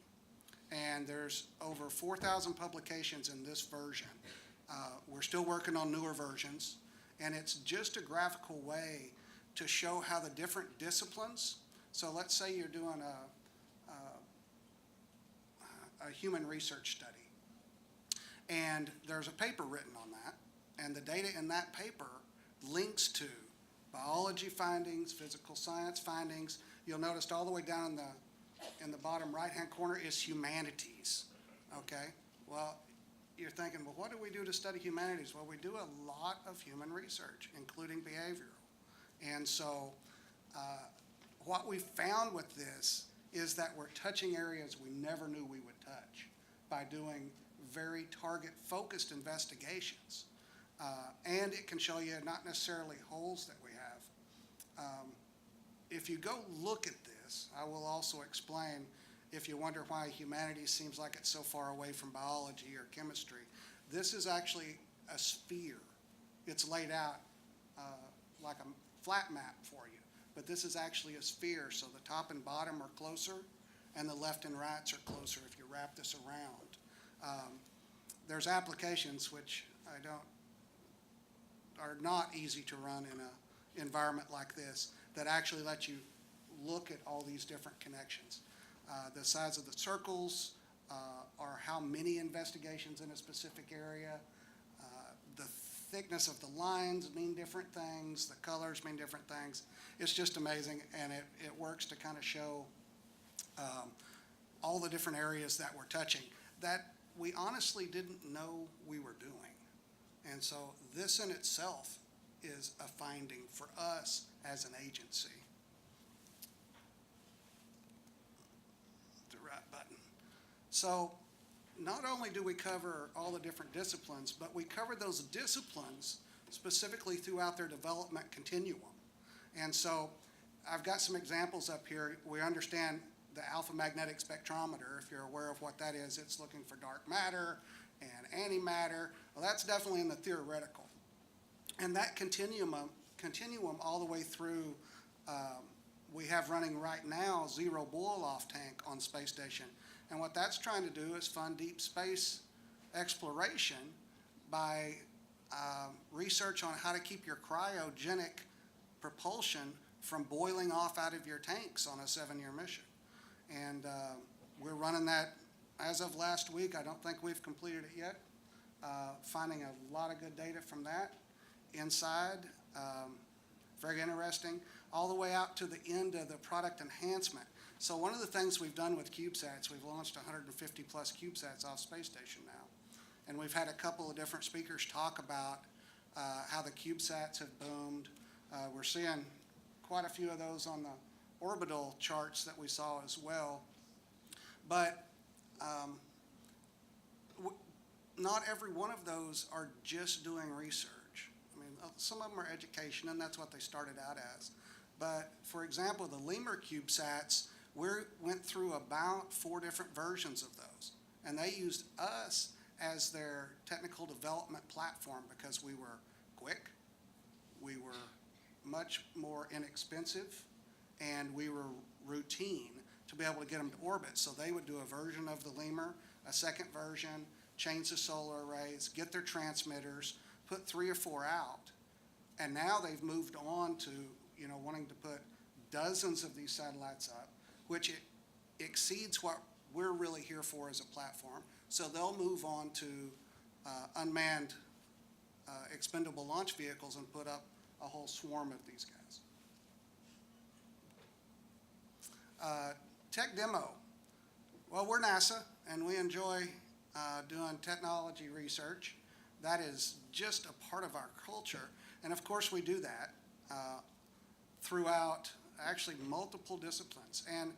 And there's over 4,000 publications in this version. We're still working on newer versions. And it's just a graphical way to show how the different disciplines, so let's say you're doing a human research study. And there's a paper written on that. And the data in that paper links to biology findings, physical science findings. You'll notice all the way down in the bottom right-hand corner is humanities, okay? Well, you're thinking, well, what do we do to study humanities? Well, we do a lot of human research, including behavioral. And so what we found with this is that we're touching areas we never knew we would touch by doing very target-focused investigations. And it can show you not necessarily holes that we have. If you go look at this, I will also explain, if you wonder why humanities seems like it's so far away from biology or chemistry, this is actually a sphere. It's laid out like a flat map for you, but this is actually a sphere, so the top and bottom are closer, and the left and rights are closer if you wrap this around. There's applications which are not easy to run in an environment like this that actually let you look at all these different connections. The size of the circles are how many investigations in a specific area. The thickness of the lines mean different things. The colors mean different things. It's just amazing, and it works to kind of show all the different areas that we're touching that we honestly didn't know we were doing. And so this in itself is a finding for us as an agency. The right button. So not only do we cover all the different disciplines, but we cover those disciplines specifically throughout their development continuum. And so I've got some examples up here. We understand the alpha magnetic spectrometer. If you're aware of what that is, it's looking for dark matter and antimatter. Well, that's definitely in the theoretical. And that continuum all the way through, we have running right now zero boil-off tank on space station. And what that's trying to do is fund deep space exploration by research on how to keep your cryogenic propulsion from boiling off out of your tanks on a 7-year mission. And we're running that as of last week, I don't think we've completed it yet. Finding a lot of good data from that inside. Very interesting. All the way out to the end of the product enhancement. So one of the things we've done with CubeSats, we've launched 150 plus CubeSats off space station now. And we've had a couple of different speakers talk about how the CubeSats have boomed. We're seeing quite a few of those on the orbital charts that we saw as well. But not every one of those are just doing research. I mean, some of them are education, and that's what they started out as. But for example, the Lemur CubeSats, we went through about 4 different versions of those. And they used us as their technical development platform because we were quick, we were much more inexpensive, and we were routine to be able to get them to orbit. So they would do a version of the Lemur, a second version, change the solar arrays, get their transmitters, put 3 or 4 out. And now they've moved on to, wanting to put dozens of these satellites up, which exceeds what we're really here for as a platform. So they'll move on to unmanned expendable launch vehicles and put up a whole swarm of these guys. Tech demo. Well, we're NASA, and we enjoy doing technology research. That is just a part of our culture. And of course, we do that throughout actually multiple disciplines. And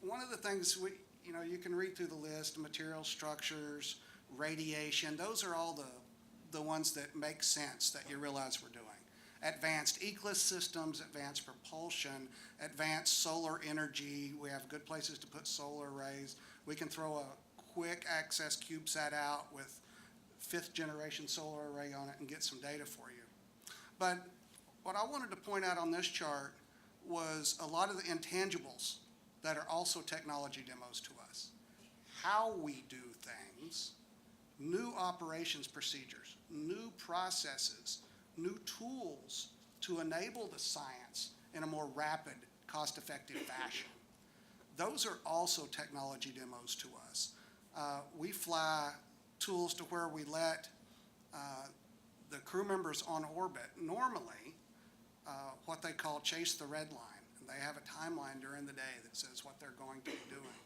one of the things you can read through the list, material structures, radiation, those are all the ones that make sense that you realize we're doing. Advanced ECLIS systems, advanced propulsion, advanced solar energy. We have good places to put solar arrays. We can throw a quick access CubeSat out with 5th generation solar array on it and get some data for you. But what I wanted to point out on this chart was a lot of the intangibles that are also technology demos to us. How we do things, new operations procedures, new processes, new tools to enable the science in a more rapid, cost-effective fashion. Those are also technology demos to us. We fly tools to where we let the crew members on orbit normally what they call chase the red line. And they have a timeline during the day that says what they're going to be doing.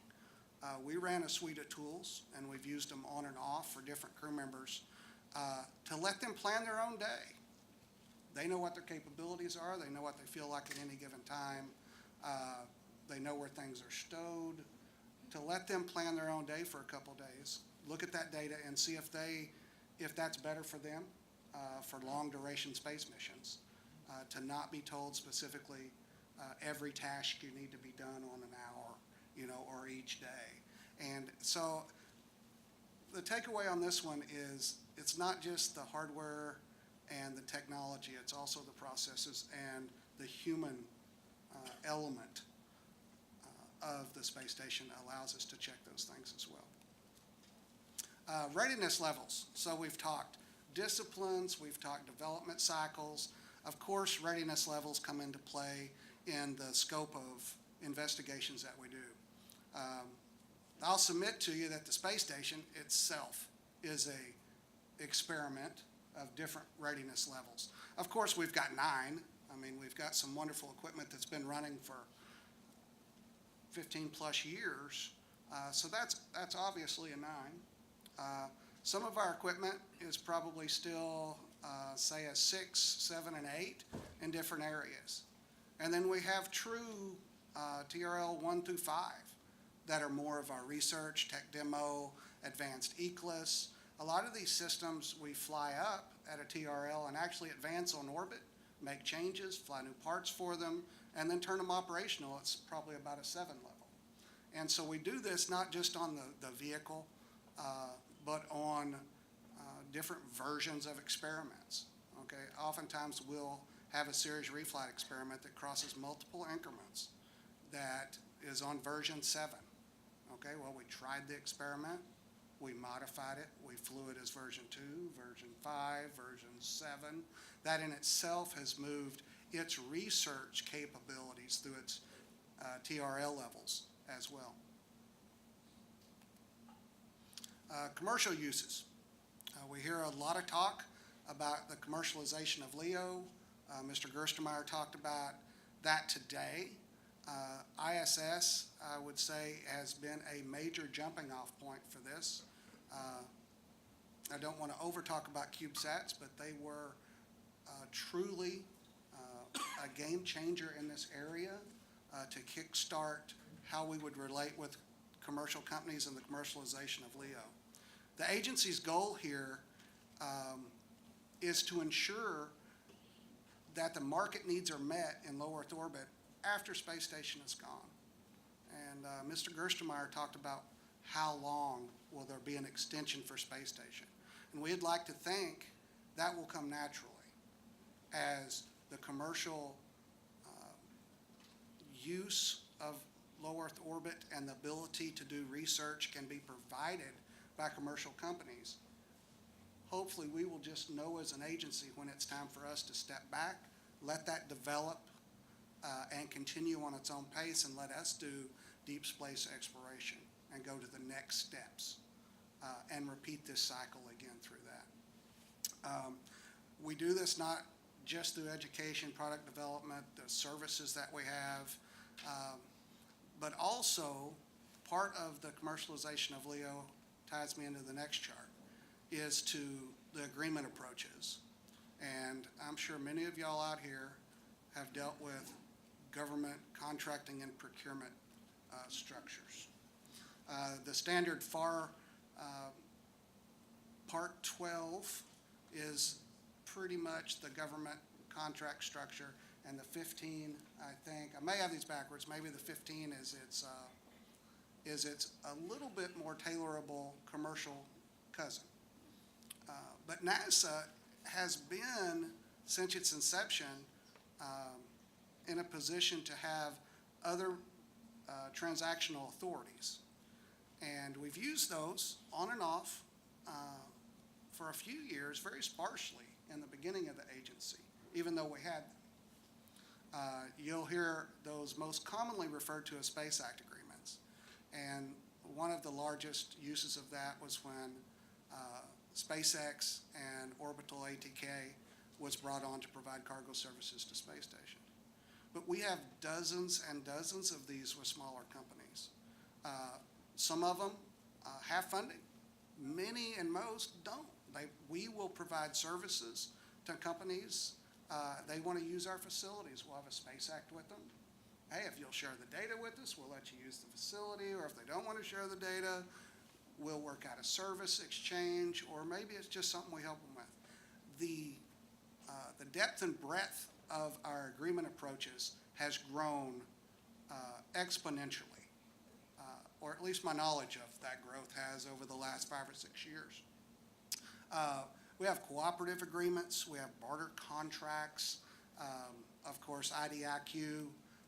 We ran a suite of tools, and we've used them on and off for different crew members to let them plan their own day. They know what their capabilities are. They know what they feel like at any given time. They know where things are stowed. To let them plan their own day for a couple days, look at that data and see if that's better for them for long duration space missions. To not be told specifically every task you need to be done on an hour, or each day. And so the takeaway on this one is it's not just the hardware and the technology, it's also the processes and the human element of the space station allows us to check those things as well. Readiness levels. So we've talked disciplines, we've talked development cycles. Of course, readiness levels come into play in the scope of investigations that we do. I'll submit to you that the space station itself is a experiment of different readiness levels. Of course, we've got 9. I mean, we've got some wonderful equipment that's been running for 15 plus years. So that's obviously a 9. Some of our equipment is probably still, say, a 6, 7, and 8 in different areas. And then we have true TRL 1 through 5 that are more of our research, tech demo, advanced ECLIS. A lot of these systems we fly up at a TRL and actually advance on orbit, make changes, fly new parts for them, and then turn them operational. It's probably about a 7 level. And so we do this not just on the vehicle, but on different versions of experiments. Okay, oftentimes we'll have a series reflight experiment that crosses multiple increments that is on version 7. Okay, well, we tried the experiment, we modified it, we flew it as version 2, version 5, version 7. That in itself has moved its research capabilities through its TRL levels as well. Commercial uses. We hear a lot of talk about the commercialization of LEO. Mr. Gerstenmaier talked about that today. ISS, I would say, has been a major jumping off point for this. I don't want to over talk about CubeSats, but they were truly a game changer in this area to kickstart how we would relate with commercial companies and the commercialization of LEO. The agency's goal here is to ensure that the market needs are met in low Earth orbit after space station is gone. And Mr. Gerstenmaier talked about how long will there be an extension for space station. And we'd like to think that will come naturally as the commercial use of low Earth orbit and the ability to do research can be provided by commercial companies. Hopefully, we will just know as an agency when it's time for us to step back, let that develop, and continue on its own pace, and let us do deep space exploration and go to the next steps and repeat this cycle again through that. We do this not just through education, product development, the services that we have, but also part of the commercialization of LEO ties me into the next chart, is to the agreement approaches. And I'm sure many of y'all out here have dealt with government contracting and procurement structures. The standard FAR Part 12 is pretty much the government contract structure, and the 15, I think, I may have these backwards, maybe the 15 is its a little bit more tailorable commercial cousin. But NASA has been, since its inception, in a position to have other transactional authorities. And we've used those on and off for a few years, very sparsely in the beginning of the agency, even though we had them. You'll hear those most commonly referred to as Space Act agreements. And one of the largest uses of that was when SpaceX and Orbital ATK was brought on to provide cargo services to space station. But we have dozens and dozens of these with smaller companies. Some of them have funding. Many and most don't. We will provide services to companies. They want to use our facilities. We'll have a Space Act with them. Hey, if you'll share the data with us, we'll let you use the facility. Or if they don't want to share the data, we'll work out a service exchange. Or maybe it's just something we help them with. The depth and breadth of our agreement approaches has grown exponentially. Or at least my knowledge of that growth has over the last 5 or 6 years. We have cooperative agreements, we have barter contracts, of course IDIQ,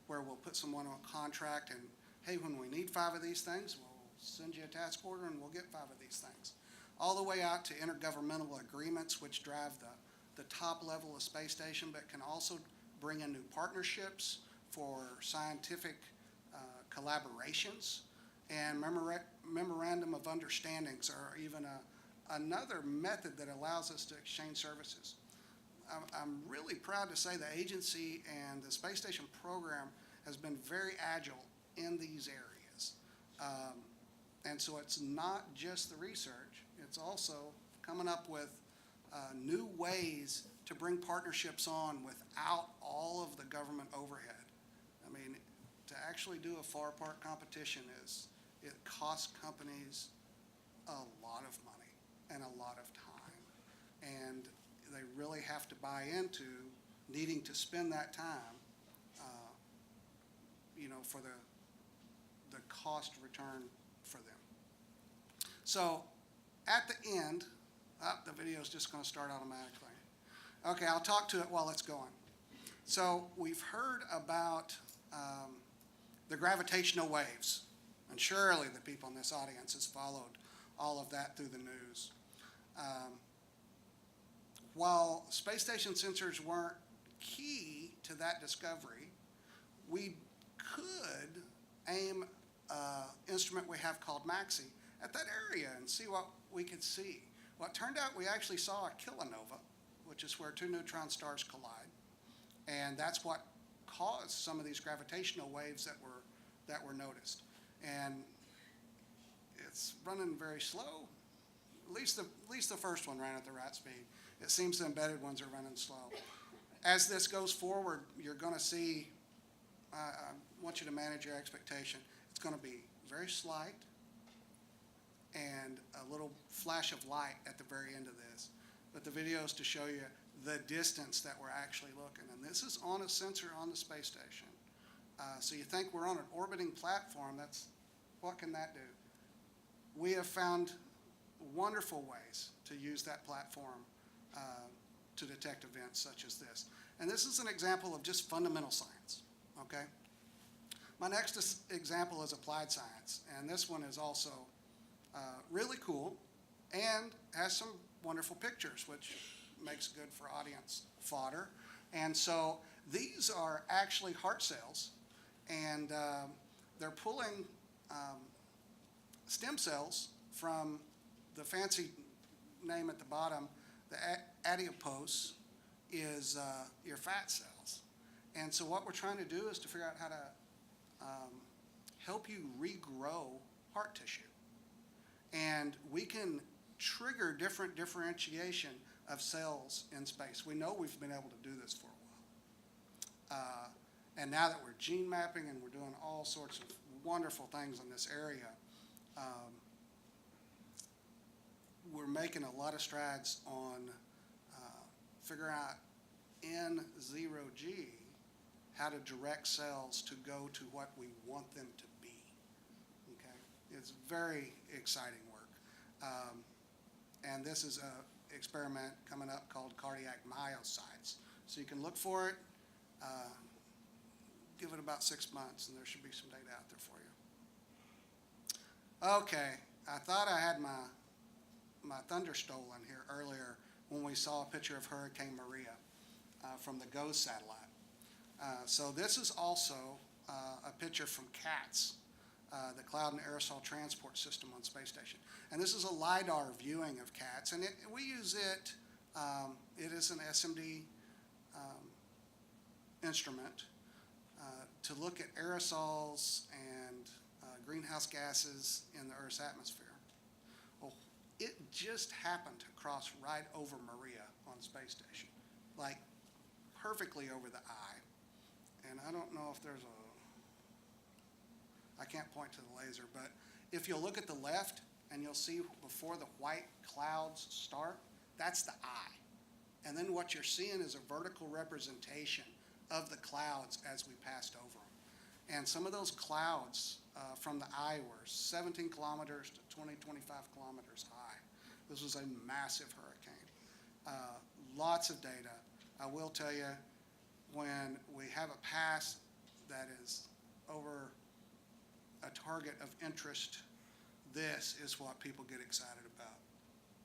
where we'll put someone on a contract and, hey, when we need 5 of these things, we'll send you a task order and we'll get 5 of these things. All the way out to intergovernmental agreements, which drive the top level of space station, but can also bring in new partnerships for scientific collaborations. And memorandum of understandings are even another method that allows us to exchange services. I'm really proud to say the agency and the space station program has been very agile in these areas. And so it's not just the research, it's also coming up with new ways to bring partnerships on without all of the government overhead. I mean, to actually do a far part competition it costs companies a lot of money and a lot of time. And they really have to buy into needing to spend that time, for the cost return for them. So at the end, the video is just going to start automatically. Okay, I'll talk to it while it's going. So we've heard about the gravitational waves, and surely the people in this audience has followed all of that through the news. While space station sensors weren't key to that discovery, we could aim an instrument we have called MAXI at that area and see what we could see. Well, it turned out we actually saw a kilonova, which is where two neutron stars collide. And that's what caused some of these gravitational waves that were noticed. And it's running very slow. At least the first one ran at the right speed. It seems the embedded ones are running slow. As this goes forward, you're going to see, I want you to manage your expectation. It's going to be very slight and a little flash of light at the very end of this. But the video is to show you the distance that we're actually looking. And this is on a sensor on the space station. So you think we're on an orbiting platform, what can that do? We have found wonderful ways to use that platform to detect events such as this. And this is an example of just fundamental science, okay? My next example is applied science, and this one is also really cool and has some wonderful pictures, which makes good for audience fodder. And so these are actually heart cells, and they're pulling stem cells from the fancy name at the bottom. The adipose is your fat cells. And so what we're trying to do is to figure out how to help you regrow heart tissue. And we can trigger different differentiation of cells in space. We know we've been able to do this for a while. And now that we're gene mapping and we're doing all sorts of wonderful things in this area, we're making a lot of strides on figuring out in 0G how to direct cells to go to what we want them to be. Okay? It's very exciting work. And this is an experiment coming up called cardiac myocytes. So you can look for it, give it about 6 months, and there should be some data out there for you. Okay, I thought I had my thunder stolen here earlier when we saw a picture of Hurricane Maria from the GOES satellite. So this is also a picture from CATS, the Cloud and Aerosol Transport System on Space Station. And this is a LiDAR viewing of CATS, and we use it, it is an SMD instrument to look at aerosols and greenhouse gases in the Earth's atmosphere. Well, it just happened to cross right over Maria on Space Station, like perfectly over the eye. And I don't know if there's I can't point to the laser, but if you'll look at the left and you'll see before the white clouds start, that's the eye. And then what you're seeing is a vertical representation of the clouds as we passed over them. And some of those clouds from the eye were 17 kilometers to 20, 25 kilometers high. This was a massive hurricane. Lots of data. I will tell you, when we have a pass that is over a target of interest, this is what people get excited about.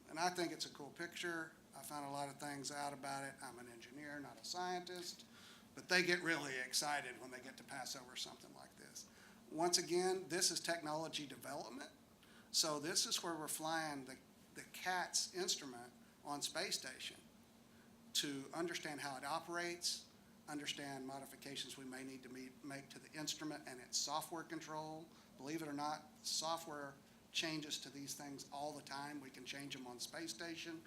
And I think it's a cool picture. I found a lot of things out about it. I'm an engineer, not a scientist, but they get really excited when they get to pass over something like this. Once again, this is technology development. So this is where we're flying the CATS instrument on Space Station to understand how it operates, understand modifications we may need to make to the instrument and its software control. Believe it or not, software changes to these things all the time. We can change them on Space Station,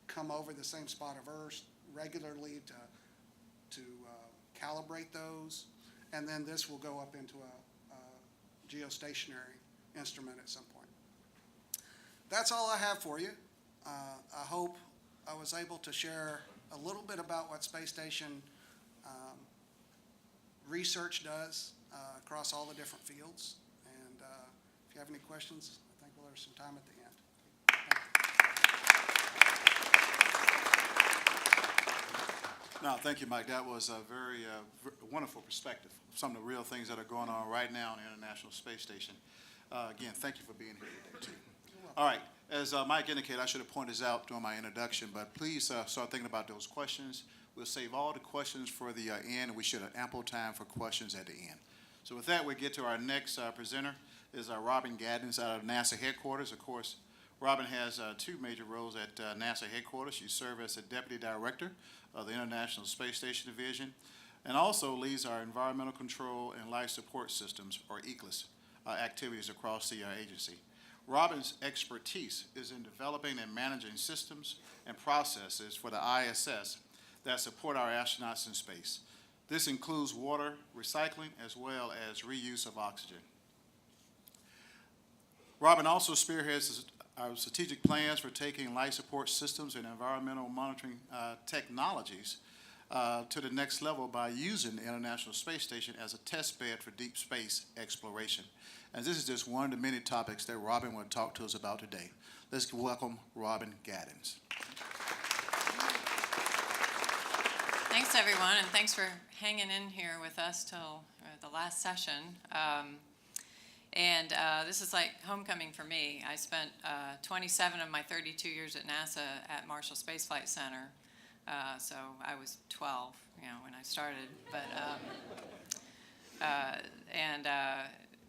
come over the same spot of Earth regularly to calibrate those, and then this will go up into a geostationary instrument at some point. That's all I have for you. I hope I was able to share a little bit about what Space Station research does across all the different fields. And if you have any questions, I think there's some time at the end. Thank you. No, thank you, Mike. That was a very wonderful perspective of some of the real things that are going on right now on the International Space Station. Again, thank you for being here today, too. All right. As Mike indicated, I should have pointed this out during my introduction, but please start thinking about those questions. We'll save all the questions for the end, and we should have ample time for questions at the end. So with that, we get to our next presenter. is Robin Gaddens out of NASA headquarters. Of course, Robin has two major roles at NASA headquarters. She serves as the Deputy Director of the International Space Station Division and also leads our Environmental Control and Life Support Systems, or ECLSS, activities across the agency. Robin's expertise is in developing and managing systems and processes for the ISS that support our astronauts in space. This includes water recycling as well as reuse of oxygen. Robin also spearheads our strategic plans for taking life support systems and environmental monitoring technologies to the next level by using the International Space Station as a test bed for deep space exploration. And this is just one of the many topics that Robin will talk to us about today. Let's welcome Robin Gaddens. Thanks, everyone, and thanks for hanging in here with us till the last session. This is like homecoming for me. I spent 27 of my 32 years at NASA at Marshall Space Flight Center. So I was 12, when I started.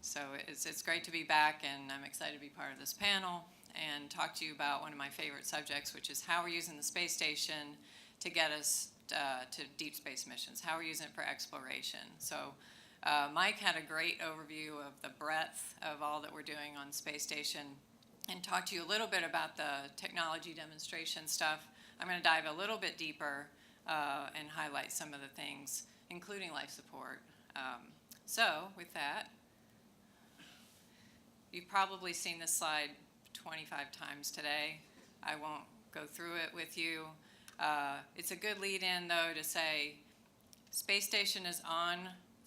So it's great to be back, and I'm excited to be part of this panel and talk to you about one of my favorite subjects, which is how we're using the space station to get us to deep space missions, how we're using it for exploration. So Mike had a great overview of the breadth of all that we're doing on the space station and talk to you a little bit about the technology demonstration stuff. I'm going to dive a little bit deeper and highlight some of the things, including life support. So with that, you've probably seen this slide 25 times today. I won't go through it with you. It's a good lead-in, though, to say space station is on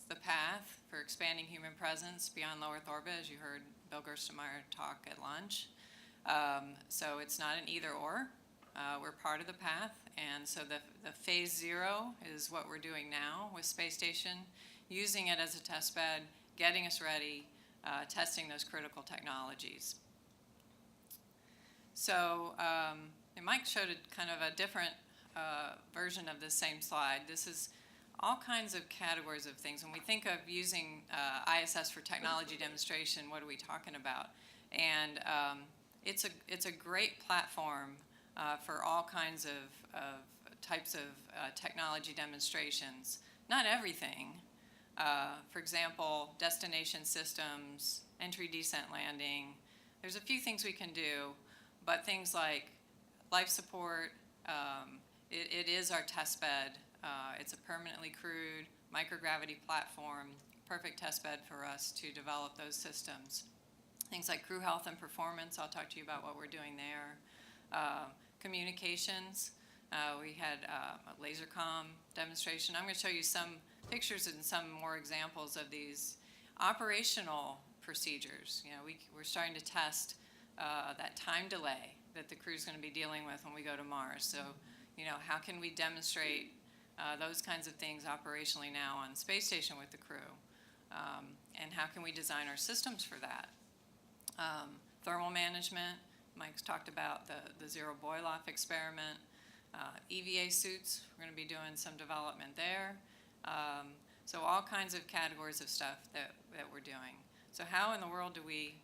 the path for expanding human presence beyond low Earth orbit, as you heard Bill Gerstenmaier talk at lunch. So it's not an either-or. We're part of the path, and so the phase 0 is what we're doing now with space station, using it as a test bed, getting us ready, testing those critical technologies. So Mike showed a kind of a different version of this same slide. This is all kinds of categories of things. When we think of using ISS for technology demonstration, what are we talking about? And it's a great platform for all kinds of types of technology demonstrations. Not everything. For example, destination systems, entry, descent, landing. There's a few things we can do, but things like life support, it is our test bed. It's a permanently crewed microgravity platform, perfect test bed for us to develop those systems. Things like crew health and performance, I'll talk to you about what we're doing there. Communications, we had a laser comm demonstration. I'm going to show you some pictures and some more examples of these operational procedures. We're starting to test that time delay that the crew's going to be dealing with when we go to Mars. So, how can we demonstrate those kinds of things operationally now on the space station with the crew? And how can we design our systems for that? Thermal management, Mike's talked about the zero boil-off experiment. EVA suits, we're going to be doing some development there. So all kinds of categories of stuff that we're doing. So how in the world do we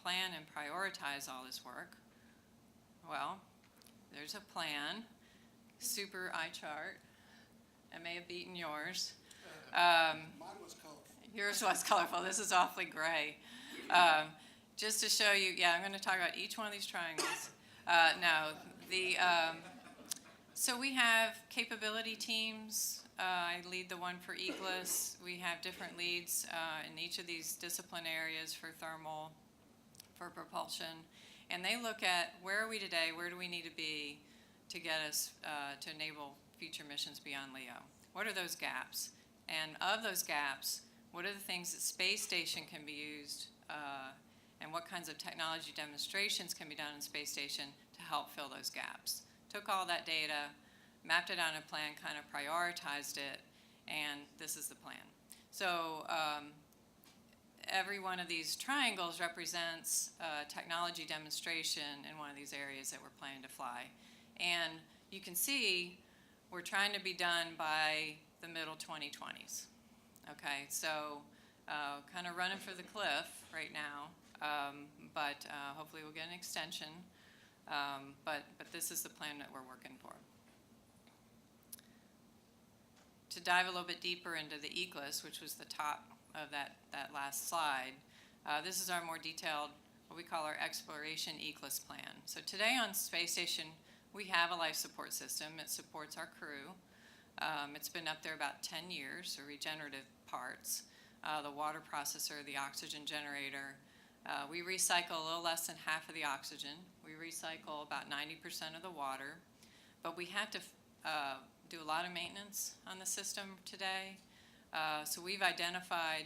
plan and prioritize all this work? Well, there's a plan, super eye chart. It may have beaten yours. Mine was colorful. Yours was colorful. This is awfully gray. Just to show you, I'm going to talk about each one of these triangles. So we have capability teams. I lead the one for ECLSS. We have different leads in each of these discipline areas for thermal, for propulsion. And they look at where are we today, where do we need to be to get us to enable future missions beyond LEO? What are those gaps? And of those gaps, what are the things that space station can be used and what kinds of technology demonstrations can be done in space station to help fill those gaps? Took all that data, mapped it on a plan, kind of prioritized it, and this is the plan. So every one of these triangles represents a technology demonstration in one of these areas that we're planning to fly. And you can see we're trying to be done by the middle 2020s. Okay, so kind of running for the cliff right now, but hopefully we'll get an extension. But this is the plan that we're working for. To dive a little bit deeper into the ECLIS, which was the top of that last slide, this is our more detailed, what we call our exploration ECLIS plan. So today on Space Station, we have a life support system. It supports our crew. It's been up there about 10 years, so regenerative parts. The water processor, the oxygen generator. We recycle a little less than half of the oxygen. We recycle about 90% of the water. But we have to do a lot of maintenance on the system today. So we've identified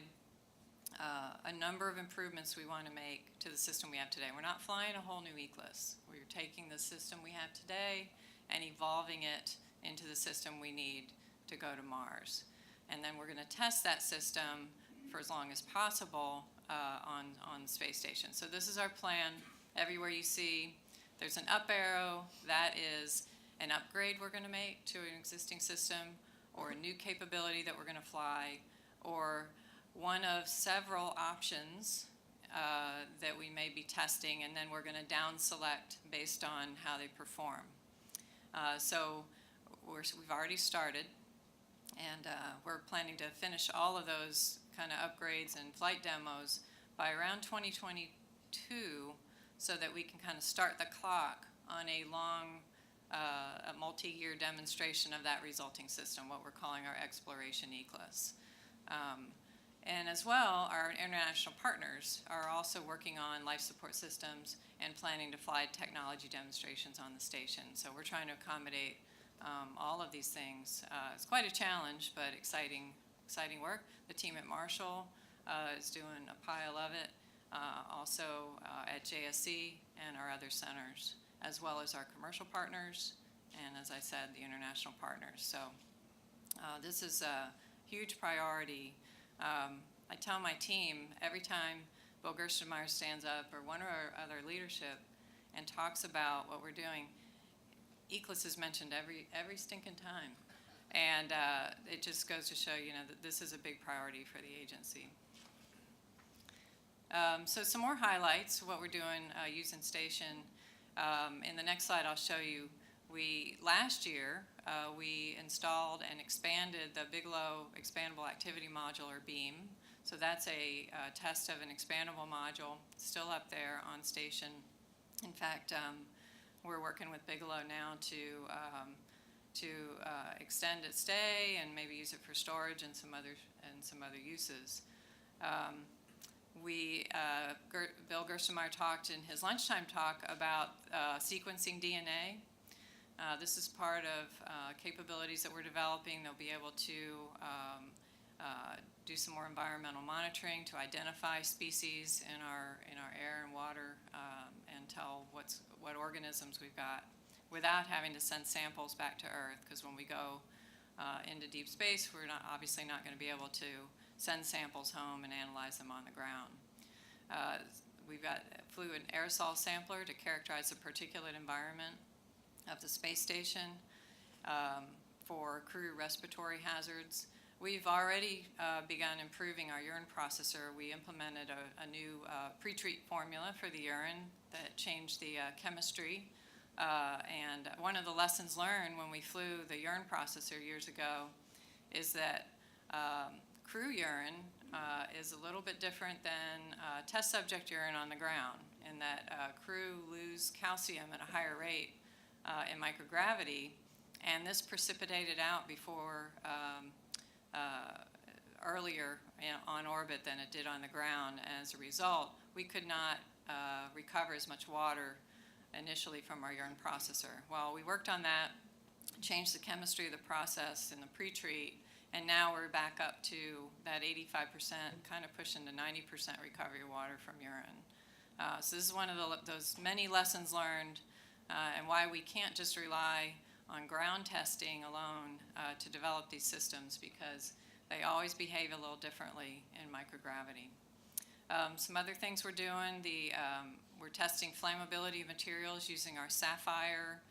a number of improvements we want to make to the system we have today. We're not flying a whole new ECLIS. We're taking the system we have today and evolving it into the system we need to go to Mars. And then we're going to test that system for as long as possible on the space station. So this is our plan. Everywhere you see there's an up arrow, that is an upgrade we're going to make to an existing system, or a new capability that we're going to fly, or one of several options that we may be testing, and then we're going to down select based on how they perform. So we've already started, and we're planning to finish all of those kind of upgrades and flight demos by around 2022, so that we can kind of start the clock on a long, a multi-year demonstration of that resulting system, what we're calling our exploration ECLIS. And as well, our international partners are also working on life support systems and planning to fly technology demonstrations on the station. So we're trying to accommodate all of these things. It's quite a challenge, but exciting work. The team at Marshall is doing a pile of it, also at JSC and our other centers, as well as our commercial partners, and as I said, the international partners. So this is a huge priority. I tell my team every time Bill Gerstenmaier stands up, or one of our other leadership, and talks about what we're doing, ECLIS is mentioned every stinking time. And it just goes to show, that this is a big priority for the agency. So some more highlights of what we're doing using station. In the next slide, I'll show you. Last year, we installed and expanded the Bigelow Expandable Activity Module, or BEAM. So that's a test of an expandable module, still up there on station. In fact, we're working with Bigelow now to extend its stay and maybe use it for storage and some other uses. Bill Gerstenmaier talked in his lunchtime talk about sequencing DNA. This is part of capabilities that we're developing. They'll be able to do some more environmental monitoring to identify species in our air and water, and tell what organisms we've got, without having to send samples back to Earth. Because when we go into deep space, we're obviously not going to be able to send samples home and analyze them on the ground. We've flew an aerosol sampler to characterize the particulate environment of the space station for crew respiratory hazards. We've already begun improving our urine processor. We implemented a new pre-treat formula for the urine that changed the chemistry. And one of the lessons learned when we flew the urine processor years ago is that crew urine is a little bit different than test subject urine on the ground, in that crew lose calcium at a higher rate in microgravity, and this precipitated out before earlier on orbit than it did on the ground. As a result, we could not recover as much water initially from our urine processor. Well, we worked on that, changed the chemistry of the process in the pre-treat, and now we're back up to that 85%, kind of pushing to 90% recovery of water from urine. So this is one of those many lessons learned, and why we can't just rely on ground testing alone to develop these systems, because they always behave a little differently in microgravity. Some other things we're doing, we're testing flammability of materials using our Sapphire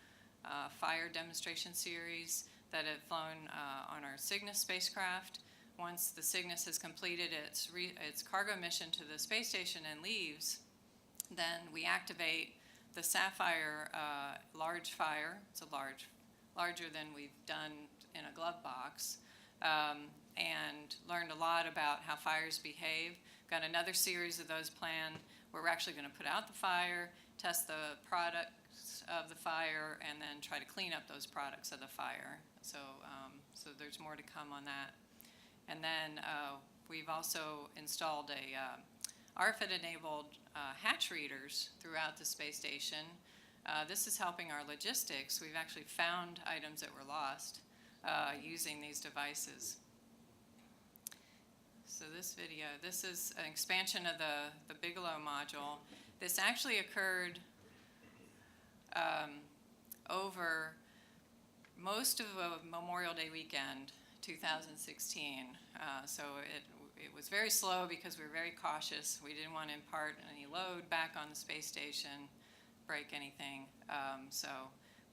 fire demonstration series that have flown on our Cygnus spacecraft. once the Cygnus has completed its cargo mission to the space station and leaves, then we activate the Sapphire large fire. It's larger than we've done in a glove box, and learned a lot about how fires behave. Got another series of those planned where we're actually going to put out the fire, test the products of the fire, and then try to clean up those products of the fire. So there's more to come on that. And then we've also installed RFID-enabled hatch readers throughout the space station. This is helping our logistics. We've actually found items that were lost using these devices. So this video, this is an expansion of the Bigelow module. This actually occurred over most of Memorial Day weekend, 2016. So it was very slow because we were very cautious. We didn't want to impart any load back on the space station, break anything. So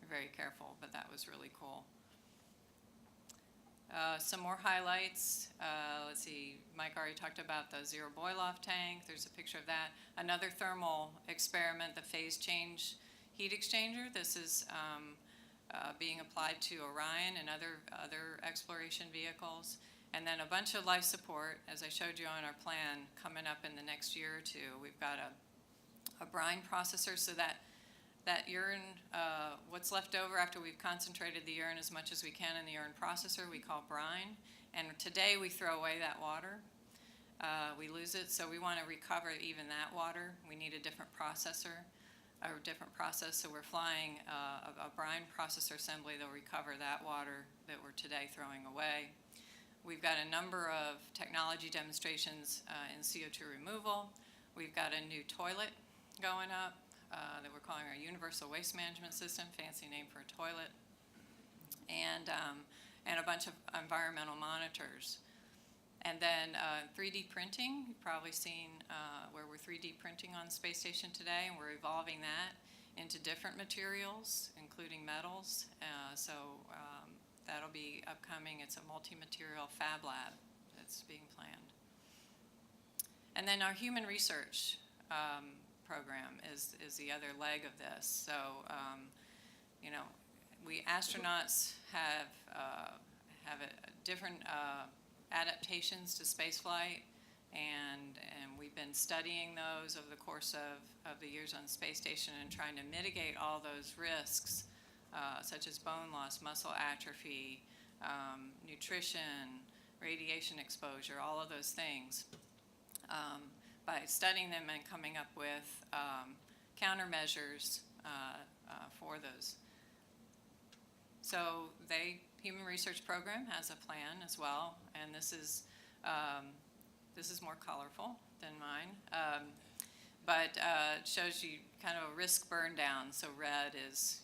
we're very careful, but that was really cool. Some more highlights. Let's see, Mike already talked about the zero boil-off tank. There's a picture of that. Another thermal experiment, the phase change heat exchanger. This is being applied to Orion and other exploration vehicles. And then a bunch of life support, as I showed you on our plan, coming up in the next year or two. We've got a brine processor, so that urine, what's left over after we've concentrated the urine as much as we can in the urine processor, we call brine. And today we throw away that water. We lose it, so we want to recover even that water. We need a different processor, or a different process, so we're flying a brine processor assembly that'll recover that water that we're today throwing away. We've got a number of technology demonstrations in CO2 removal. We've got a new toilet going up that we're calling our Universal Waste Management System, fancy name for a toilet, and a bunch of environmental monitors. And then 3D printing, you've probably seen where we're 3D printing on the space station today, and we're evolving that into different materials, including metals. That'll be upcoming. It's a multi-material fab lab that's being planned. And then our human research program is the other leg of this. So, we astronauts have different adaptations to spaceflight, and we've been studying those over the course of the years on the space station and trying to mitigate all those risks, such as bone loss, muscle atrophy, nutrition, radiation exposure, all of those things, by studying them and coming up with countermeasures for those. So Human Research Program has a plan as well, and this is more colorful than mine, but it shows you kind of a risk burn down. So red is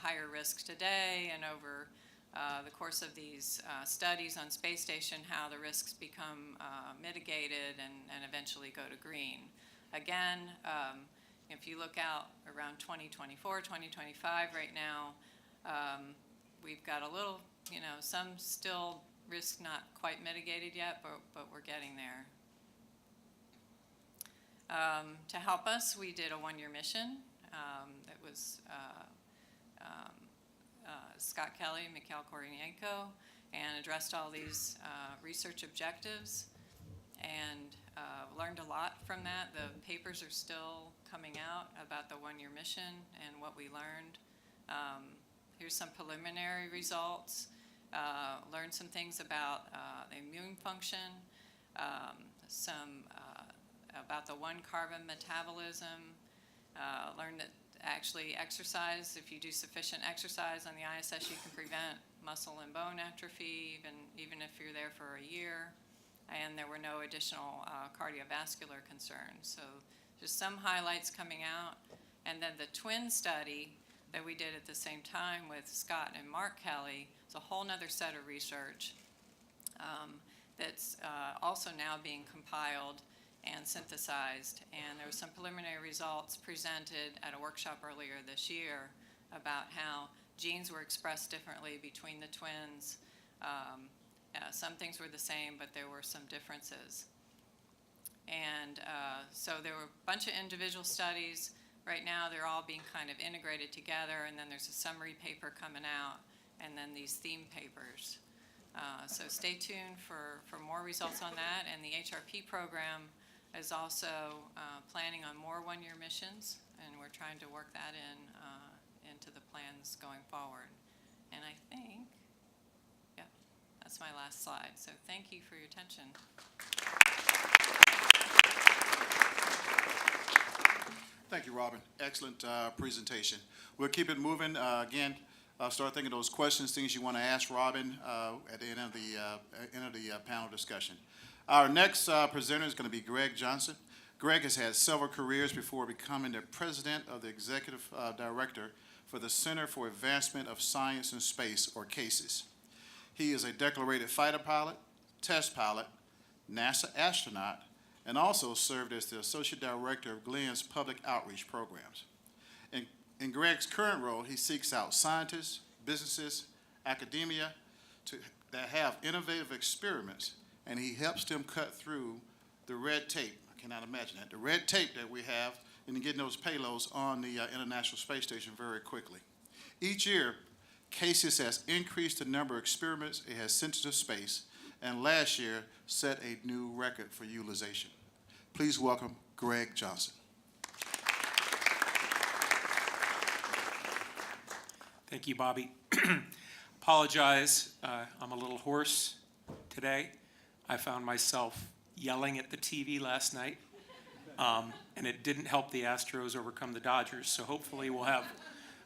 higher risk today, and over the course of these studies on space station, how the risks become mitigated and eventually go to green. Again, if you look out around 2024, 2025 right now, we've got a little, some still risk not quite mitigated yet, but we're getting there. To help us, we did a one-year mission that was Scott Kelly, Mikhail Kornienko, and addressed all these research objectives, and learned a lot from that. The papers are still coming out about the one-year mission and what we learned. Here's some preliminary results. Learned some things about the immune function, some about the one-carbon metabolism. Learned that actually exercise, if you do sufficient exercise on the ISS, you can prevent muscle and bone atrophy, even if you're there for a year. And there were no additional cardiovascular concerns. So just some highlights coming out. And then the twin study that we did at the same time with Scott and Mark Kelly, it's a whole nother set of research that's also now being compiled and synthesized. And there were some preliminary results presented at a workshop earlier this year about how genes were expressed differently between the twins, Some things were the same, but there were some differences. And so there were a bunch of individual studies. Right now, they're all being kind of integrated together, and then there's a summary paper coming out, and then these theme papers. So stay tuned for more results on that. And the HRP program is also planning on more one-year missions, and we're trying to work that into the plans going forward. And I think, yeah, that's my last slide. So thank you for your attention. Thank you, Robin. Excellent presentation. We'll keep it moving. Again, start thinking of those questions, things you want to ask Robin at the end of the panel discussion. Our next presenter is going to be Greg Johnson. Greg has had several careers before becoming the president of the executive director for the Center for Advancement of Science and Space, or CASES. He is a decorated fighter pilot, test pilot, NASA astronaut, and also served as the Associate Director of Glenn's Public Outreach Programs. In Greg's current role, he seeks out scientists, businesses, academia that have innovative experiments, and he helps them cut through the red tape. I cannot imagine that. The red tape that we have in getting those payloads on the International Space Station very quickly. Each year, CASES has increased the number of experiments it has sent to space, and last year set a new record for utilization. Please welcome Greg Johnson. Thank you, Bobby. Apologize, I'm a little hoarse today. I found myself yelling at the TV last night, and it didn't help the Astros overcome the Dodgers, so hopefully we'll have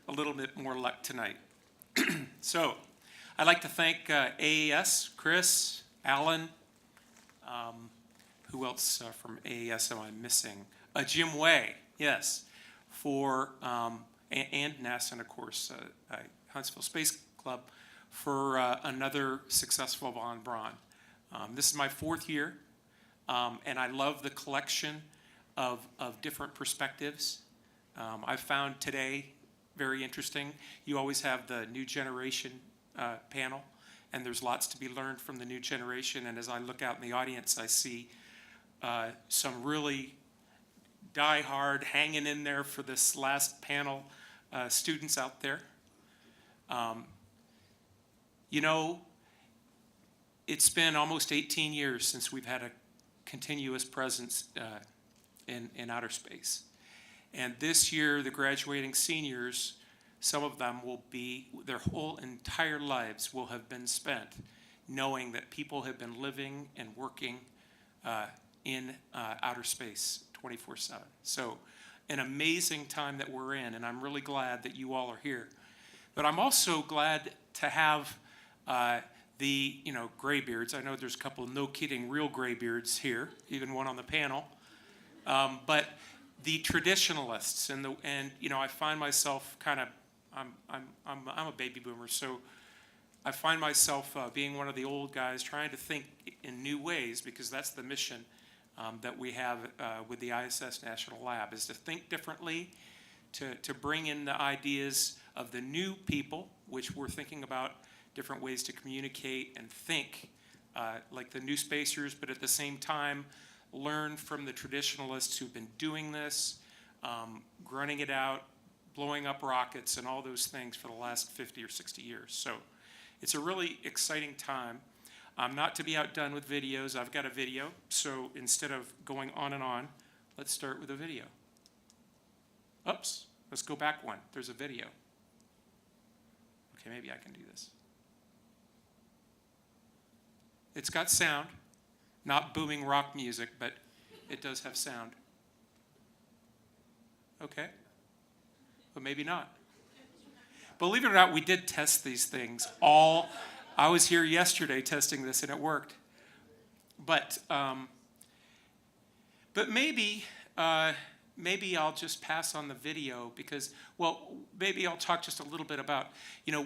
a little bit more luck tonight. So, I'd like to thank AES, Chris, Alan, who else from AES am I missing? Jim Way, yes, for, and NASA, and of course, Huntsville Space Club, for another successful von Braun. This is my 4th year, and I love the collection of different perspectives. I found today very interesting. You always have the new generation panel, and there's lots to be learned from the new generation. And as I look out in the audience, I see some really die-hard, hanging in there for this last panel students out there. You know, it's been almost 18 years since we've had a continuous presence in outer space. And this year, the graduating seniors, some of them will be, their whole entire lives will have been spent knowing that people have been living and working in outer space 24/7. So an amazing time that we're in, and I'm really glad that you all are here. But I'm also glad to have the, graybeards. I know there's a couple of, no kidding, real graybeards here, even one on the panel. But the traditionalists, and I find myself kind of, I'm a baby boomer, so I find myself being one of the old guys trying to think in new ways, because that's the mission that we have with the ISS National Lab, is to think differently, to bring in the ideas of the new people, which we're thinking about different ways to communicate and think like the new spacers, but at the same time learn from the traditionalists who've been doing this, grunting it out, blowing up rockets and all those things for the last 50 or 60 years. So it's a really exciting time. Not to be outdone with videos. I've got a video, so instead of going on and on, let's start with a video. Oops, let's go back one. There's a video. Okay, maybe I can do this. It's got sound, not booming rock music, but it does have sound. Okay, but maybe not. Believe it or not, we did test these things all. I was here yesterday testing this, and it worked. But maybe I'll just pass on the video because, well, maybe I'll talk just a little bit about,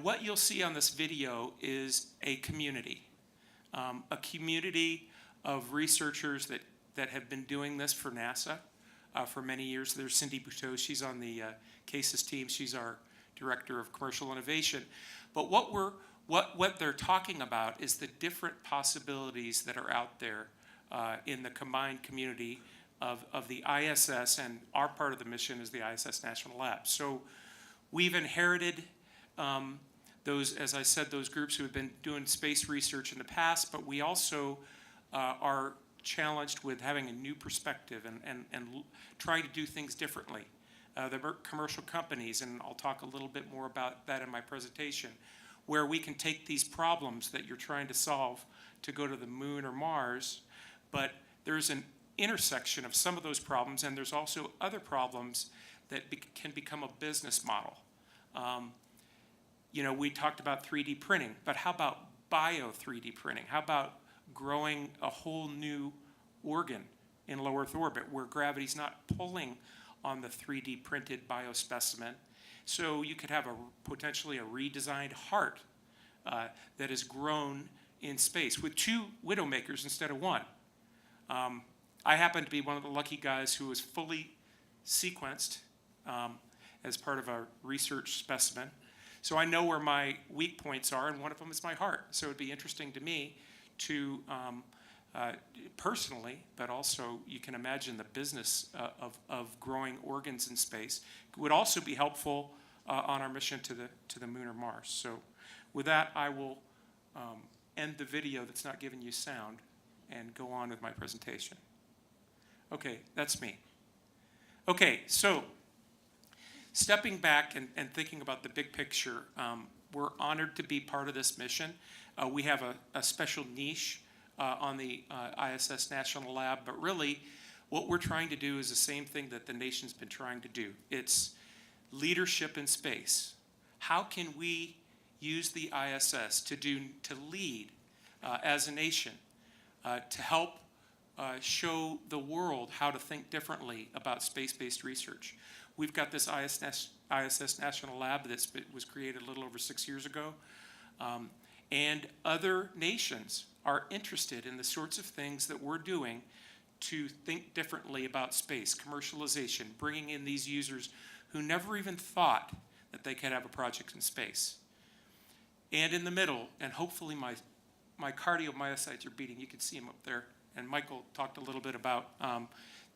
what you'll see on this video is a community of researchers that have been doing this for NASA for many years. There's Cindy Buteau. She's on the CASES team. She's our Director of Commercial Innovation. But what what they're talking about is the different possibilities that are out there in the combined community of the ISS, and our part of the mission is the ISS National Lab. So we've inherited those, as I said, those groups who have been doing space research in the past, but we also are challenged with having a new perspective and trying to do things differently. The commercial companies, and I'll talk a little bit more about that in my presentation, where we can take these problems that you're trying to solve to go to the moon or Mars, but there's an intersection of some of those problems, and there's also other problems that can become a business model. You know, we talked about 3D printing, but how about bio 3D printing? How about growing a whole new organ in low Earth orbit where gravity's not pulling on the 3D printed biospecimen? So you could have potentially a redesigned heart that is grown in space with 2 widowmakers instead of 1. I happen to be one of the lucky guys who was fully sequenced as part of a research specimen. So I know where my weak points are, and one of them is my heart. So it'd be interesting to me to personally, but also you can imagine the business of growing organs in space. It would also be helpful on our mission to the moon or Mars. So with that, I will end the video that's not giving you sound and go on with my presentation. Okay, that's me. Okay, so stepping back and thinking about the big picture, we're honored to be part of this mission. We have a special niche on the ISS National Lab, but really what we're trying to do is the same thing that the nation's been trying to do. It's leadership in space. How can we use the ISS to lead as a nation, to help show the world how to think differently about space-based research? We've got this ISS National Lab that was created a little over 6 years ago. And other nations are interested in the sorts of things that we're doing to think differently about space, commercialization, bringing in these users who never even thought that they could have a project in space. And in the middle, and hopefully my cardiomyocytes are beating, you can see them up there, and Michael talked a little bit about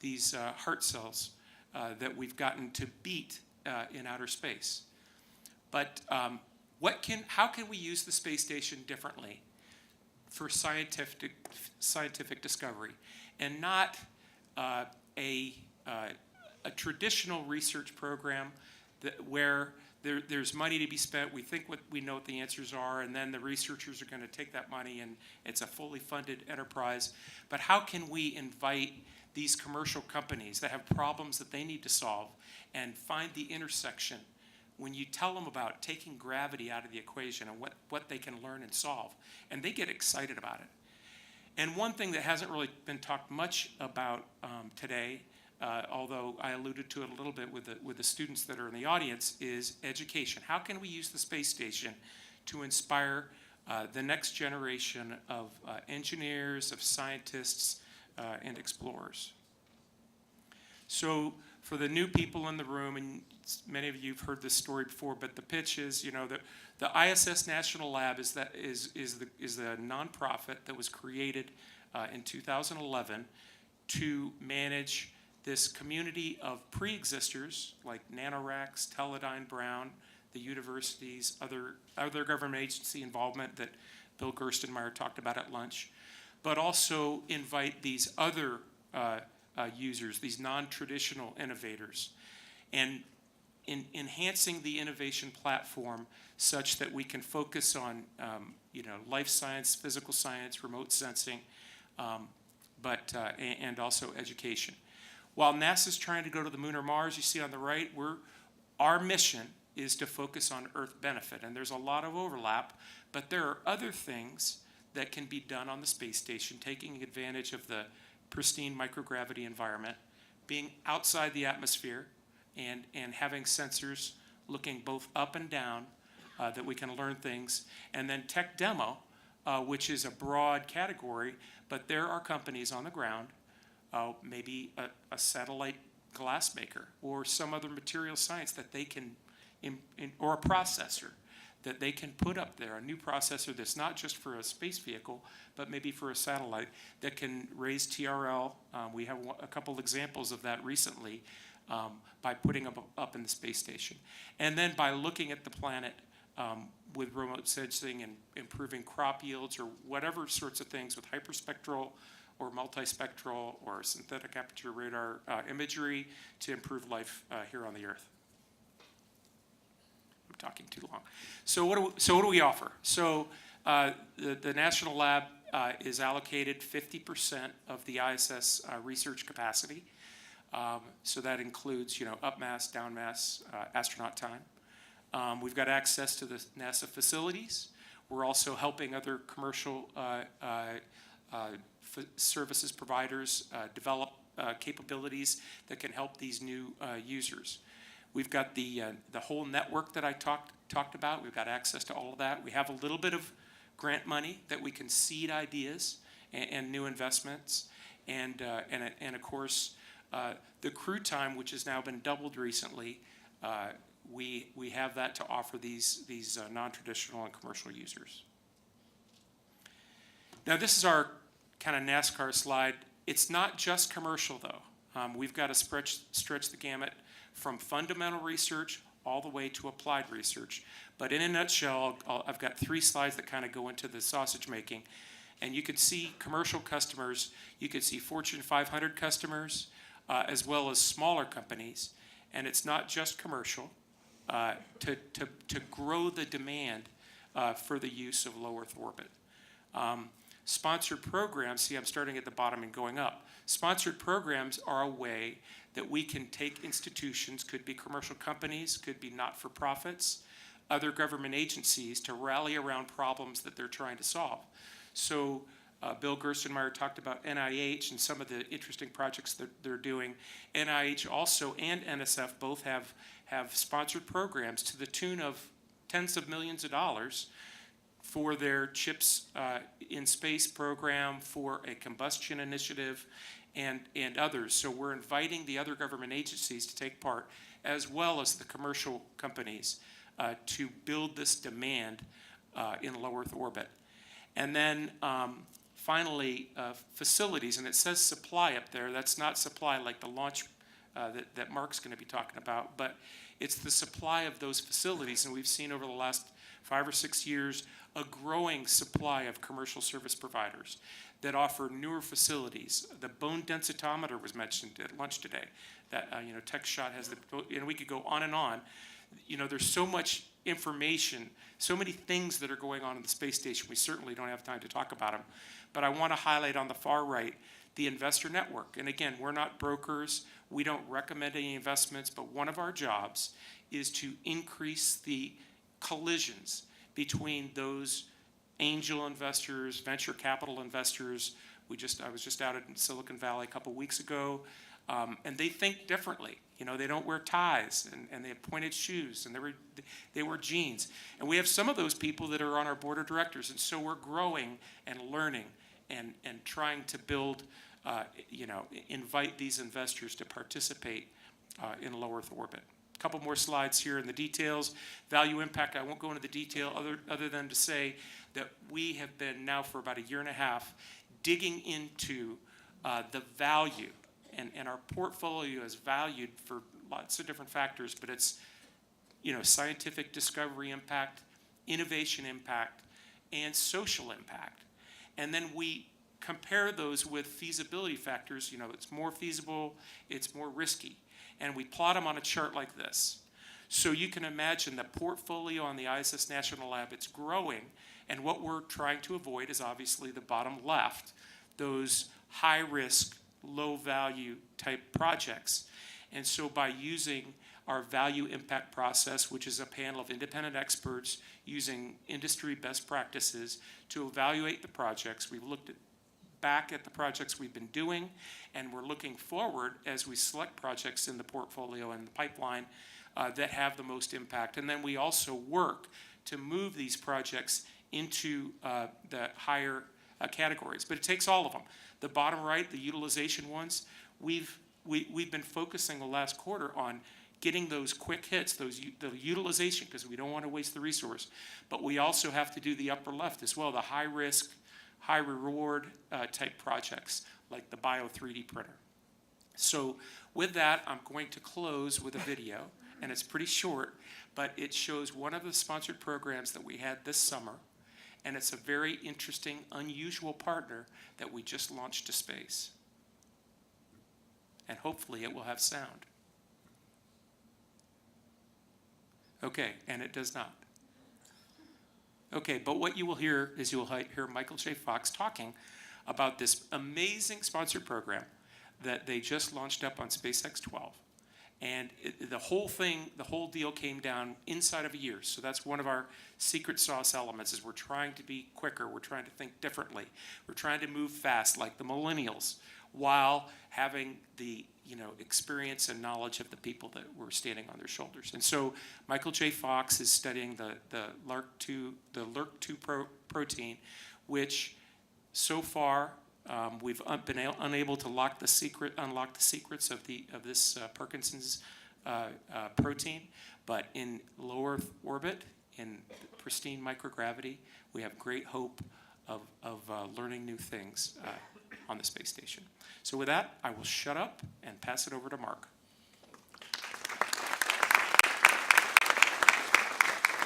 these heart cells that we've gotten to beat in outer space. But how can we use the space station differently for scientific discovery, and not a traditional research program where there's money to be spent, we think we know what the answers are, and then the researchers are going to take that money and it's a fully funded enterprise. But how can we invite these commercial companies that have problems that they need to solve and find the intersection when you tell them about taking gravity out of the equation and what they can learn and solve, and they get excited about it. And one thing that hasn't really been talked much about today, although I alluded to it a little bit with the students that are in the audience, is education. How can we use the space station to inspire the next generation of engineers, of scientists, and explorers? So for the new people in the room, and many of you have heard this story before, but the pitch is, you know, the ISS National Lab is the nonprofit that was created in 2011 to manage this community of pre-existers like NanoRacks, Teledyne, Braun, the universities, other government agency involvement that Bill Gerstenmaier talked about at lunch, but also invite these other users, these non-traditional innovators, and in enhancing the innovation platform such that we can focus on life science, physical science, remote sensing, and also education. While NASA's trying to go to the moon or Mars, you see on the right, our mission is to focus on Earth benefit, and there's a lot of overlap, but there are other things that can be done on the space station, taking advantage of the pristine microgravity environment, being outside the atmosphere, and having sensors looking both up and down that we can learn things. And then tech demo, which is a broad category, but there are companies on the ground, maybe a satellite glass maker or some other material science that they can, or a processor that they can put up there, a new processor that's not just for a space vehicle, but maybe for a satellite that can raise TRL. We have a couple examples of that recently by putting them up in the space station. And then by looking at the planet with remote sensing and improving crop yields or whatever sorts of things with hyperspectral or multispectral or synthetic aperture radar imagery to improve life here on the Earth. I'm talking too long. So what do we offer? So the National Lab is allocated 50% of the ISS research capacity. So that includes, up mass, down mass, astronaut time. We've got access to the NASA facilities. We're also helping other commercial services providers develop capabilities that can help these new users. We've got the whole network that I talked about. We've got access to all of that. We have a little bit of grant money that we can seed ideas and new investments, and of course the crew time, which has now been doubled recently. We have that to offer these non-traditional and commercial users. Now this is our kind of NASCAR slide. It's not just commercial though. We've got to stretch the gamut from fundamental research all the way to applied research. But in a nutshell, I've got 3 slides that kind of go into the sausage making. And you could see commercial customers, you could see Fortune 500 customers, as well as smaller companies. And it's not just commercial. To grow the demand for the use of low Earth orbit. Sponsored programs, see I'm starting at the bottom and going up. Sponsored programs are a way that we can take institutions, could be commercial companies, could be not-for-profits, other government agencies to rally around problems that they're trying to solve. So Bill Gerstenmaier talked about NIH and some of the interesting projects that they're doing. NIH also and NSF both have sponsored programs to the tune of tens of millions of dollars for their CHIPS in Space program, for a combustion initiative, and others. So we're inviting the other government agencies to take part, as well as the commercial companies, to build this demand in low Earth orbit. And then finally, facilities, and it says supply up there. That's not supply like the launch that Mark's going to be talking about, but it's the supply of those facilities. And we've seen over the last 5 or 6 years a growing supply of commercial service providers that offer newer facilities. The bone densitometer was mentioned at lunch today. That TechShot has and we could go on and on. There's so much information, so many things that are going on in the space station. We certainly don't have time to talk about them. But I want to highlight on the far right the investor network. And again, we're not brokers. We don't recommend any investments, but one of our jobs is to increase the collisions between those angel investors, venture capital investors. I was just out in Silicon Valley a couple weeks ago, and they think differently. They don't wear ties, and they have pointed shoes, and they wear jeans. And we have some of those people that are on our board of directors, and so we're growing and learning and trying to build, invite these investors to participate in low Earth orbit. A couple more slides here in the details. Value impact, I won't go into the detail other than to say that we have been now for about 1.5 years digging into the value. And our portfolio is valued for lots of different factors, but it's, scientific discovery impact, innovation impact, and social impact. And then we compare those with feasibility factors. It's more feasible, it's more risky. And we plot them on a chart like this. So you can imagine the portfolio on the ISS National Lab, it's growing. And what we're trying to avoid is obviously the bottom left, those high-risk, low-value type projects. And so by using our value impact process, which is a panel of independent experts using industry best practices to evaluate the projects, we've looked back at the projects we've been doing, and we're looking forward as we select projects in the portfolio and the pipeline that have the most impact. And then we also work to move these projects into the higher categories. But it takes all of them. The bottom right, the utilization ones, we've been focusing the last quarter on getting those quick hits, the utilization, because we don't want to waste the resource. But we also have to do the upper left as well, the high risk, high reward type projects like the Bio 3D printer. So with that, I'm going to close with a video, and it's pretty short, but it shows one of the sponsored programs that we had this summer, and it's a very interesting, unusual partner that we just launched to space. And hopefully it will have sound. Okay, and it does not. Okay, but what you will hear is you'll hear Michael J. Fox talking about this amazing sponsored program that they just launched up on SpaceX 12. And the whole thing, the whole deal came down inside of a year. So that's one of our secret sauce elements, is we're trying to be quicker. We're trying to think differently. We're trying to move fast like the millennials, while having the experience and knowledge of the people that were standing on their shoulders. And so Michael J. Fox is studying the LRRK2 protein, which so far we've been unable to unlock the secrets of this Parkinson's protein. But in low Earth orbit, in pristine microgravity, we have great hope of learning new things on the space station. So with that, I will shut up and pass it over to Mark.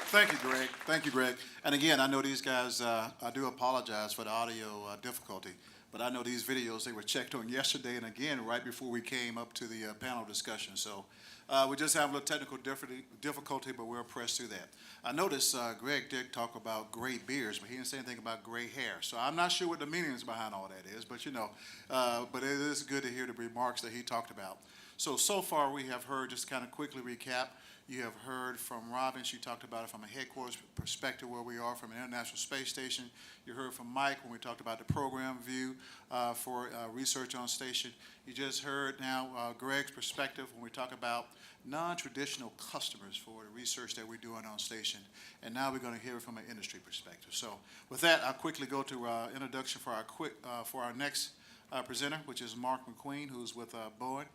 Thank you, Greg. Thank you, Greg. And again, I know these guys, I do apologize for the audio difficulty, but I know these videos, they were checked on yesterday and again right before we came up to the panel discussion. So we just have a little technical difficulty, but we'll press through that. I noticed Greg did talk about gray beards, but he didn't say anything about gray hair. So I'm not sure what the meaning is behind all that is, but but it is good to hear the remarks that he talked about. So far we have heard, just kind of quickly recap, you have heard from Robin. She talked about it from a headquarters perspective, where we are from an International Space Station. You heard from Mike when we talked about the program view for research on station. You just heard now Greg's perspective when we talk about non-traditional customers for the research that we're doing on station. And now we're going to hear it from an industry perspective. So with that, I'll quickly go to introduction for our next presenter, which is Mark McQueen, who's with Boeing.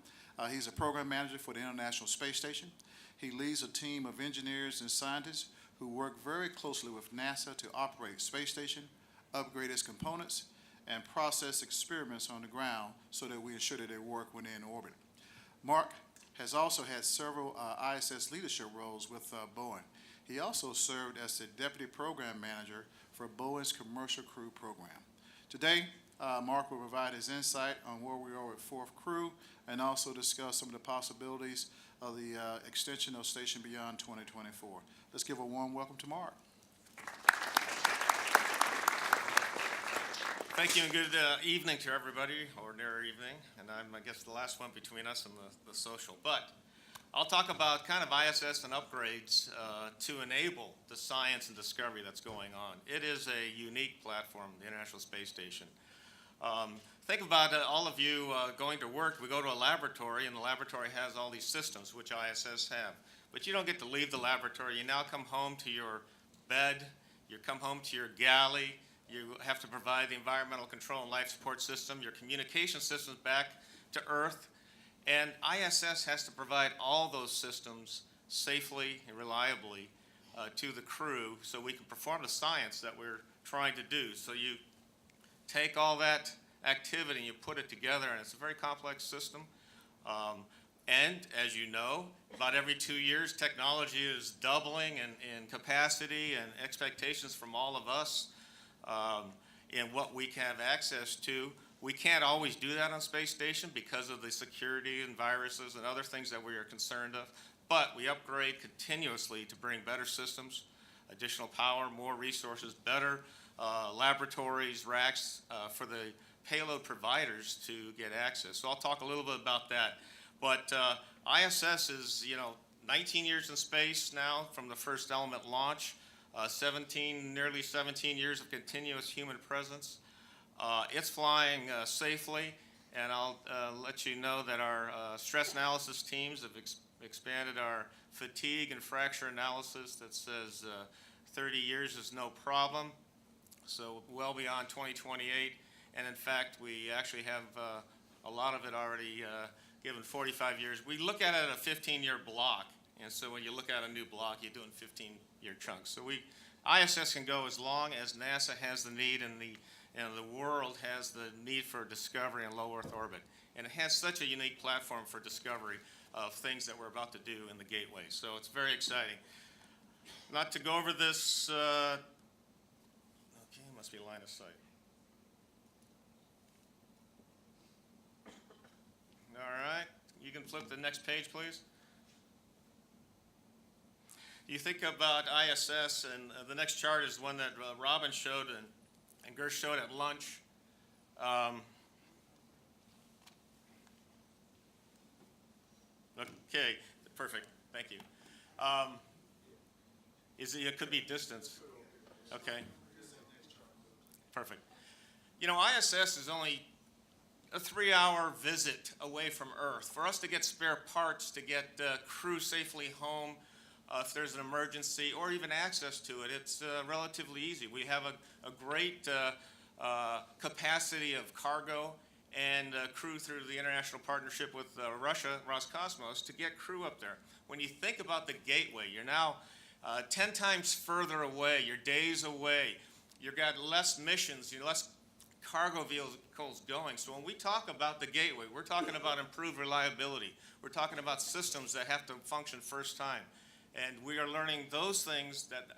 He's a program manager for the International Space Station. He leads a team of engineers and scientists who work very closely with NASA to operate space station, upgrade its components, and process experiments on the ground so that we ensure that they work when they're in orbit. Mark has also had several ISS leadership roles with Boeing. He also served as the Deputy Program Manager for Boeing's Commercial Crew Program. Today, Mark will provide his insight on where we are with fourth crew and also discuss some of the possibilities of the extension of station beyond 2024. Let's give a warm welcome to Mark. Thank you, and good evening to everybody, ordinary evening, and I'm, I guess, the last one between us and the social. But I'll talk about kind of ISS and upgrades to enable the science and discovery that's going on. It is a unique platform, the International Space Station. Think about all of you going to work. We go to a laboratory, and the laboratory has all these systems, which ISS have. But you don't get to leave the laboratory. You now come home to your bed. You come home to your galley. You have to provide the environmental control and life support system, your communication systems back to Earth. And ISS has to provide all those systems safely and reliably to the crew so we can perform the science that we're trying to do. So you take all that activity and you put it together, and it's a very complex system. And as you know, about every 2 years, technology is doubling in capacity and expectations from all of us in what we can have access to. We can't always do that on Space Station because of the security and viruses and other things that we are concerned of. But we upgrade continuously to bring better systems, additional power, more resources, better laboratories, racks for the payload providers to get access. So I'll talk a little bit about that. But ISS is, 19 years in space now from the first Element launch, nearly 17 years of continuous human presence. It's flying safely, and I'll let you know that our stress analysis teams have expanded our fatigue and fracture analysis that says 30 years is no problem, so well beyond 2028. And in fact, we actually have a lot of it already given 45 years. We look at it at a 15-year block, and so when you look at a new block, you're doing 15-year chunks. So ISS can go as long as NASA has the need and the world has the need for discovery in low Earth orbit. And it has such a unique platform for discovery of things that we're about to do in the Gateway. So it's very exciting. Not to go over this, okay, must be line of sight. All right, you can flip the next page, please. You think about ISS, and the next chart is one that Robin showed and Gersh showed at lunch. Okay, perfect, thank you. It could be distance. Okay. Perfect. You know, ISS is only a 3-hour visit away from Earth. For us to get spare parts, to get crew safely home, if there's an emergency, or even access to it, it's relatively easy. We have a great capacity of cargo and crew through the international partnership with Russia, Roscosmos, to get crew up there. When you think about the Gateway, you're now 10 times further away, you're days away, you've got less missions, less cargo vehicles going. So when we talk about the Gateway, we're talking about improved reliability. We're talking about systems that have to function first time. And we are learning those things that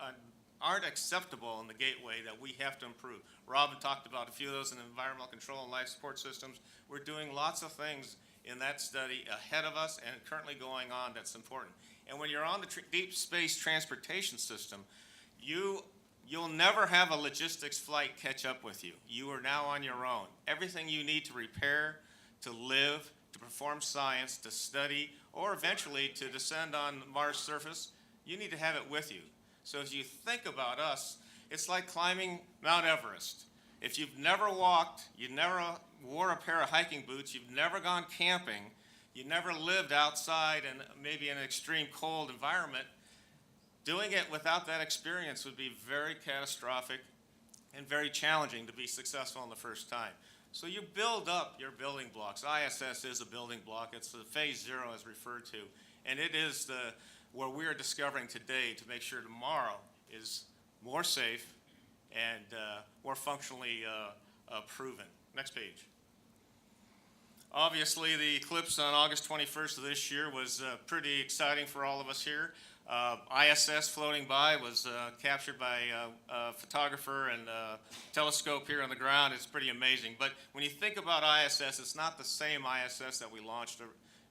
aren't acceptable in the Gateway that we have to improve. Robin talked about a few of those in environmental control and life support systems. We're doing lots of things in that study ahead of us and currently going on that's important. And when you're on the deep space transportation system, you'll never have a logistics flight catch up with you. You are now on your own. Everything you need to repair, to live, to perform science, to study, or eventually to descend on Mars' surface, you need to have it with you. So as you think about us, it's like climbing Mount Everest. If you've never walked, you never wore a pair of hiking boots, you've never gone camping, you never lived outside in maybe an extreme cold environment, doing it without that experience would be very catastrophic and very challenging to be successful in the first time. So you build up your building blocks. ISS is a building block. It's the phase 0 as referred to. And it is where we are discovering today to make sure tomorrow is more safe and more functionally proven. Next page. Obviously, the eclipse on August 21st of this year was pretty exciting for all of us here. ISS floating by was captured by a photographer and a telescope here on the ground. It's pretty amazing. But when you think about ISS, it's not the same ISS that we launched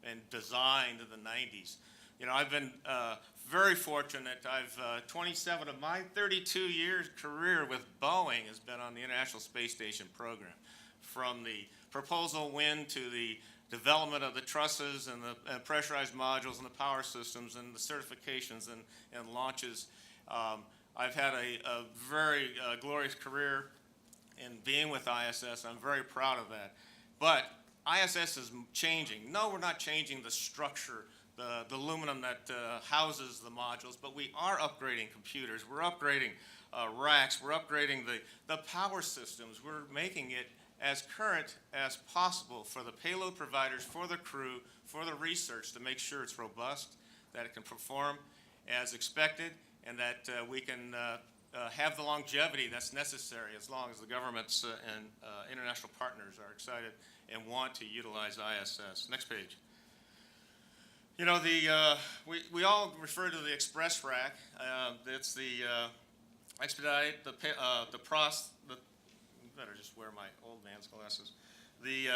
and designed in the 90s. You know, I've been very fortunate. 27 of my 32 years career with Boeing has been on the International Space Station program. From the proposal win to the development of the trusses and the pressurized modules and the power systems and the certifications and launches. I've had a very glorious career in being with ISS. I'm very proud of that. But ISS is changing. No, we're not changing the structure, the aluminum that houses the modules, but we are upgrading computers. We're upgrading racks. We're upgrading the power systems. We're making it as current as possible for the payload providers, for the crew, for the research to make sure it's robust, that it can perform as expected, and that we can have the longevity that's necessary as long as the governments and international partners are excited and want to utilize ISS. Next page. You know, we all refer to the Express Rack. It's the expedite, better just wear my old man's glasses. The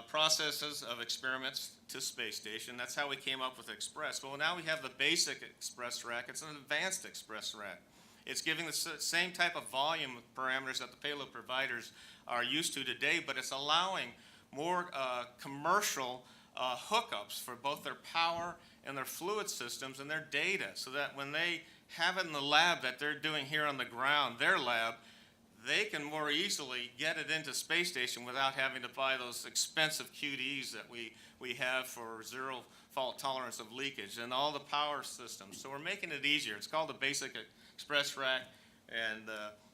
processes of experiments to space station. That's how we came up with Express. Well, now we have the basic Express Rack. It's an advanced Express Rack. It's giving the same type of volume parameters that the payload providers are used to today, but it's allowing more commercial hookups for both their power and their fluid systems and their data, so that when they have it in the lab that they're doing here on the ground, their lab, they can more easily get it into space station without having to buy those expensive QDs that we have for zero fault tolerance of leakage and all the power systems. So we're making it easier. It's called the Basic Express Rack, and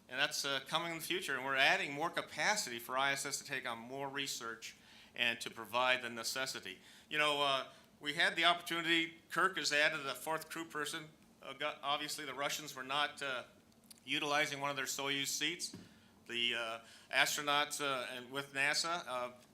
that's coming in the future. And we're adding more capacity for ISS to take on more research and to provide the necessity. You know, we had the opportunity, Kirk has added a fourth crew person. Obviously, the Russians were not utilizing one of their Soyuz seats. The astronauts and with NASA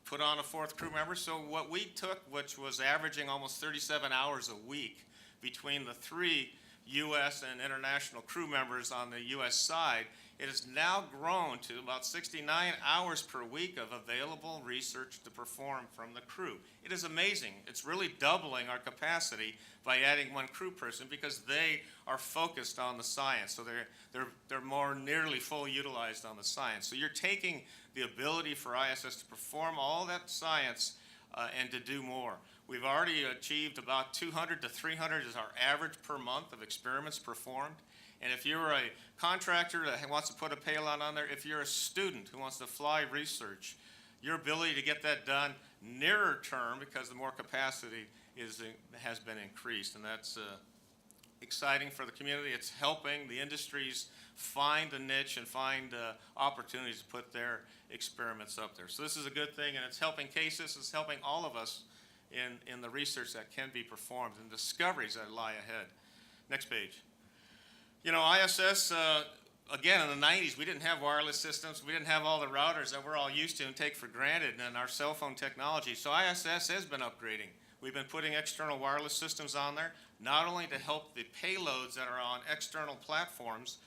put on a fourth crew member. So what we took, which was averaging almost 37 hours a week between the 3 U.S. and international crew members on the U.S. side, it has now grown to about 69 hours per week of available research to perform from the crew. It is amazing. It's really doubling our capacity by adding one crew person because they are focused on the science. So they're more nearly fully utilized on the science. So you're taking the ability for ISS to perform all that science and to do more. We've already achieved about 200 to 300 is our average per month of experiments performed. And if you're a contractor that wants to put a payload on there, if you're a student who wants to fly research, your ability to get that done nearer term, because the more capacity has been increased, and that's exciting for the community. It's helping the industries find a niche and find opportunities to put their experiments up there. So this is a good thing, and it's helping cases. It's helping all of us in the research that can be performed and discoveries that lie ahead. Next page. You know, ISS, again, in the 90s, we didn't have wireless systems. We didn't have all the routers that we're all used to and take for granted and our cell phone technology. So ISS has been upgrading. We've been putting external wireless systems on there, not only to help the payloads that are on external platforms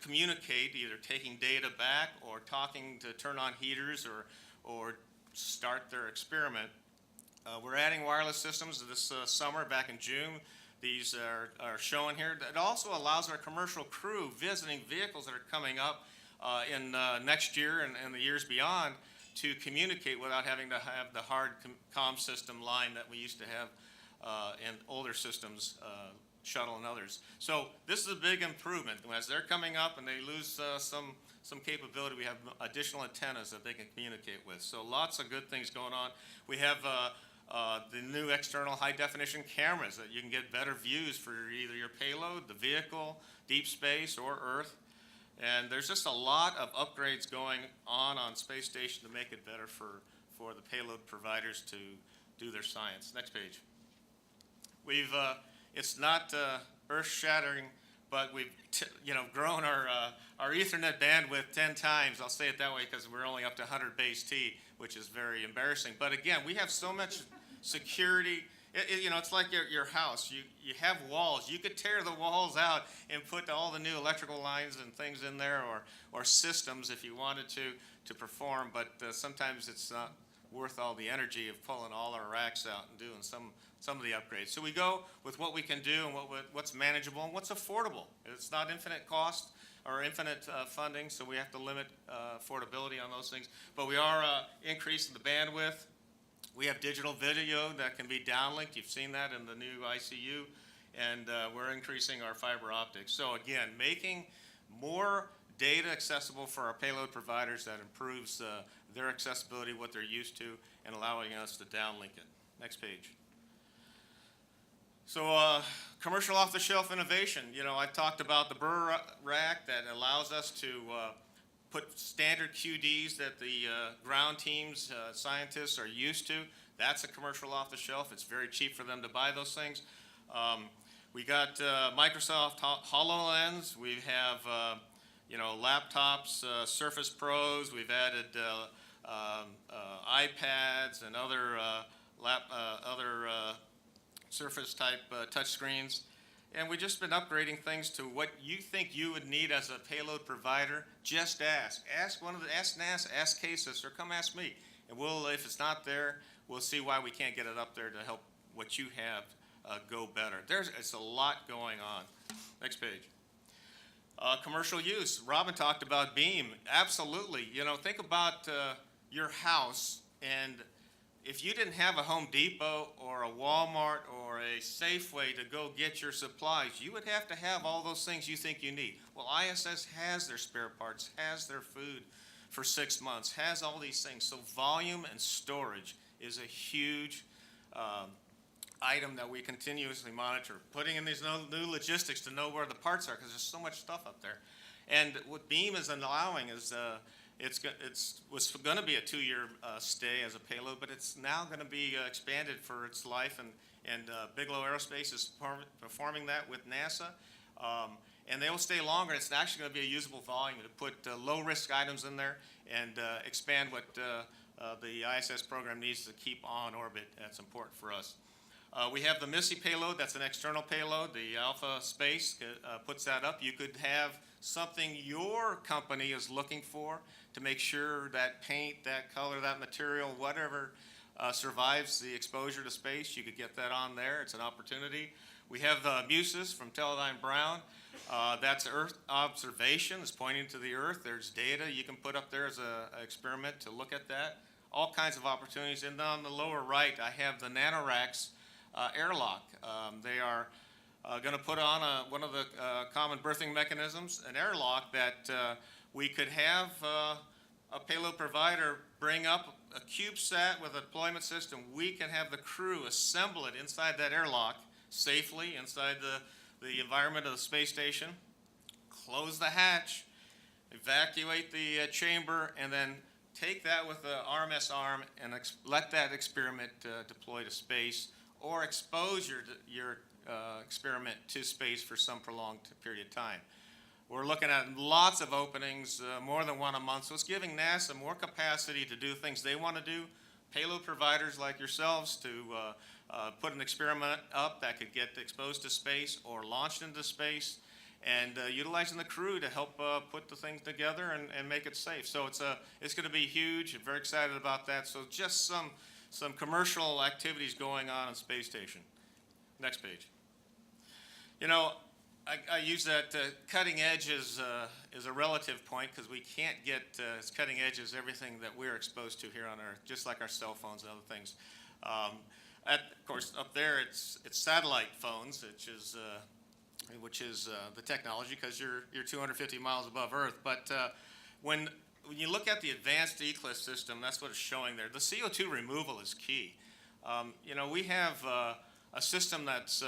communicate, either taking data back or talking to turn on heaters or start their experiment. We're adding wireless systems this summer, back in June. These are shown here. It also allows our commercial crew visiting vehicles that are coming up in next year and the years beyond to communicate without having to have the hard comm system line that we used to have in older systems, shuttle and others. So this is a big improvement. As they're coming up and they lose some capability, we have additional antennas that they can communicate with. So lots of good things going on. We have the new external high-definition cameras that you can get better views for either your payload, the vehicle, deep space, or Earth. And there's just a lot of upgrades going on Space Station to make it better for the payload providers to do their science. Next page. It's not earth-shattering, but we've grown our Ethernet bandwidth 10 times. I'll say it that way because we're only up to 100 base T, which is very embarrassing. But again, we have so much security. It's like your house. You have walls. You could tear the walls out and put all the new electrical lines and things in there, or systems if you wanted to perform. But sometimes it's not worth all the energy of pulling all our racks out and doing some of the upgrades. So we go with what we can do and what's manageable and what's affordable. It's not infinite cost or infinite funding, so we have to limit affordability on those things. But we are increasing the bandwidth. We have digital video that can be downlinked. You've seen that in the new ICU. And we're increasing our fiber optics. So again, making more data accessible for our payload providers that improves their accessibility, what they're used to, and allowing us to downlink it. Next page. So commercial off-the-shelf innovation. I've talked about the Burr rack that allows us to put standard QDs that the ground teams, scientists are used to. That's a commercial off-the-shelf. It's very cheap for them to buy those things. We got Microsoft HoloLens. We have laptops, Surface Pros. We've added iPads and other Surface-type touchscreens. And we've just been upgrading things to what you think you would need as a payload provider. Just ask. Ask NASA, ask CASIS, or come ask me. And if it's not there, we'll see why we can't get it up there to help what you have go better. It's a lot going on. Next page. Commercial use. Robin talked about Beam. Absolutely. Think about your house, and if you didn't have a Home Depot or a Walmart or a Safeway to go get your supplies, you would have to have all those things you think you need. Well, ISS has their spare parts, has their food for 6 months, has all these things. So volume and storage is a huge item that we continuously monitor. Putting in these new logistics to know where the parts are, because there's so much stuff up there. And what Beam is allowing is was going to be a 2-year stay as a payload, but it's now going to be expanded for its life, and Bigelow Aerospace is performing that with NASA. And they will stay longer. It's actually going to be a usable volume to put low-risk items in there and expand what the ISS program needs to keep on orbit. That's important for us. We have the Missy payload. That's an external payload. The Alpha Space puts that up. You could have something your company is looking for to make sure that paint, that color, that material, whatever survives the exposure to space. You could get that on there. It's an opportunity. We have Muses from Teledyne Braun. That's Earth observation. It's pointing to the Earth. There's data you can put up there as an experiment to look at that. All kinds of opportunities. And on the lower right, I have the NanoRacks airlock. They are going to put on one of the common berthing mechanisms, an airlock that we could have a payload provider bring up a CubeSat with a deployment system. We can have the crew assemble it inside that airlock safely inside the environment of the space station, close the hatch, evacuate the chamber, and then take that with the RMS arm and let that experiment deploy to space, or expose your experiment to space for some prolonged period of time. We're looking at lots of openings, more than one a month, so it's giving NASA more capacity to do things they want to do. Payload providers like yourselves to put an experiment up that could get exposed to space or launched into space, and utilizing the crew to help put the things together and make it safe. So it's going to be huge. I'm very excited about that. So just some commercial activities going on Space Station. Next page. You know, I use that cutting edge is a relative point, because we can't get as cutting edge as everything that we're exposed to here on Earth, just like our cell phones and other things. Of course, up there it's satellite phones, which is the technology, because you're 250 miles above Earth. But when you look at the advanced ECLIS system, that's what it's showing there. The CO2 removal is key. You know, we have a system that's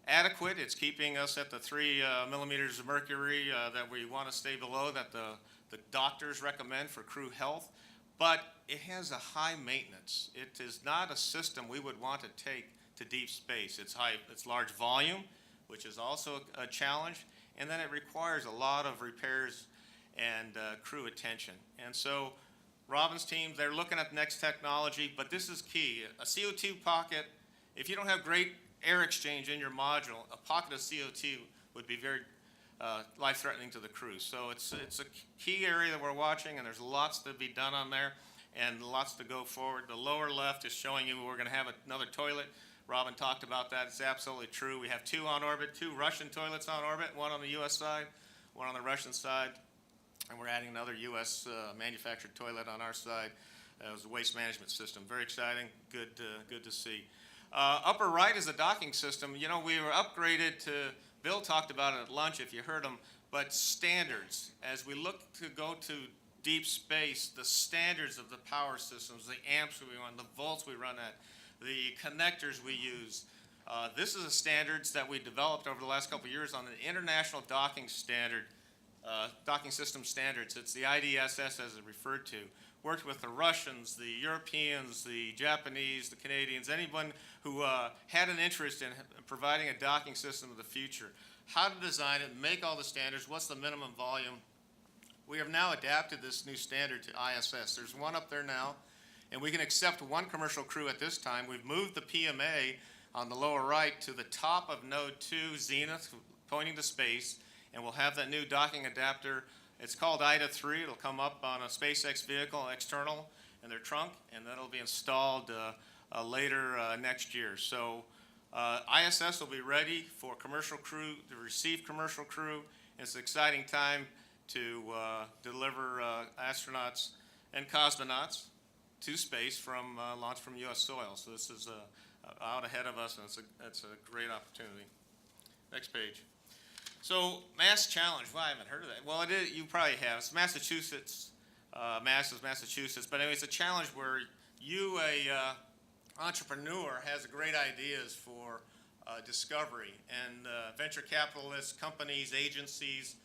adequate. It's keeping us at the 3 millimeters of mercury that we want to stay below, that the doctors recommend for crew health. But it has a high maintenance. It is not a system we would want to take to deep space. It's large volume, which is also a challenge, and then it requires a lot of repairs and crew attention. And so Robin's team, they're looking at the next technology, but this is key. A CO2 pocket, if you don't have great air exchange in your module, a pocket of CO2 would be very life-threatening to the crew. So it's a key area that we're watching, and there's lots to be done on there and lots to go forward. The lower left is showing you we're going to have another toilet. Robin talked about that. It's absolutely true. We have 2 on orbit, 2 Russian toilets on orbit, 1 on the U.S. side, 1 on the Russian side, and we're adding another U.S. Manufactured toilet on our side as a waste management system. Very exciting. Good to see. Upper right is the docking system. You know, we were upgraded to, Bill talked about it at lunch if you heard him, but standards. As we look to go to deep space, the standards of the power systems, the amps we run, the volts we run at, the connectors we use. This is the standards that we developed over the last couple of years on the International Docking Standard, Docking System Standards. It's the IDSS as it's referred to. Worked with the Russians, the Europeans, the Japanese, the Canadians, anyone who had an interest in providing a docking system of the future. How to design it, make all the standards, what's the minimum volume. We have now adapted this new standard to ISS. There's one up there now, and we can accept 1 commercial crew at this time. We've moved the PMA on the lower right to the top of node 2, Zenith, pointing to space, and we'll have that new docking adapter. It's called IDA 3. It'll come up on a SpaceX vehicle, external, in their trunk, and that'll be installed later next year. So ISS will be ready for commercial crew, to receive commercial crew. It's an exciting time to deliver astronauts and cosmonauts to space from launch from U.S. soil. So this is out ahead of us, and it's a great opportunity. Next page. So mass challenge. Well, I haven't heard of that. Well, it is. You probably have. It's Massachusetts, Massachusetts. But anyway, it's a challenge where you, a entrepreneur, has great ideas for discovery, and venture capitalists, companies, agencies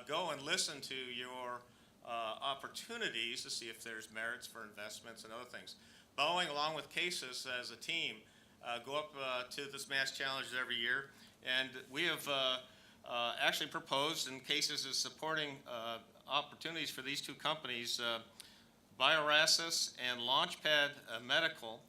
go and listen to your opportunities to see if there's merits for investments and other things. Boeing, along with CASIS as a team, go up to this mass challenge every year, and we have actually proposed, and CASIS is supporting opportunities for these two companies, BioRacis and Launchpad Medical.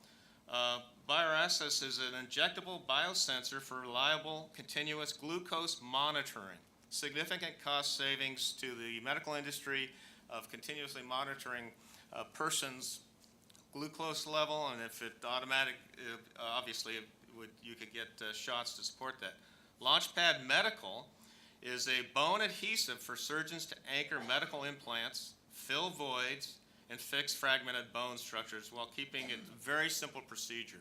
BioRacis is an injectable biosensor for reliable continuous glucose monitoring. Significant cost savings to the medical industry of continuously monitoring a person's glucose level, and if it automatic, obviously you could get shots to support that. Launchpad Medical is a bone adhesive for surgeons to anchor medical implants, fill voids, and fix fragmented bone structures while keeping it a very simple procedure.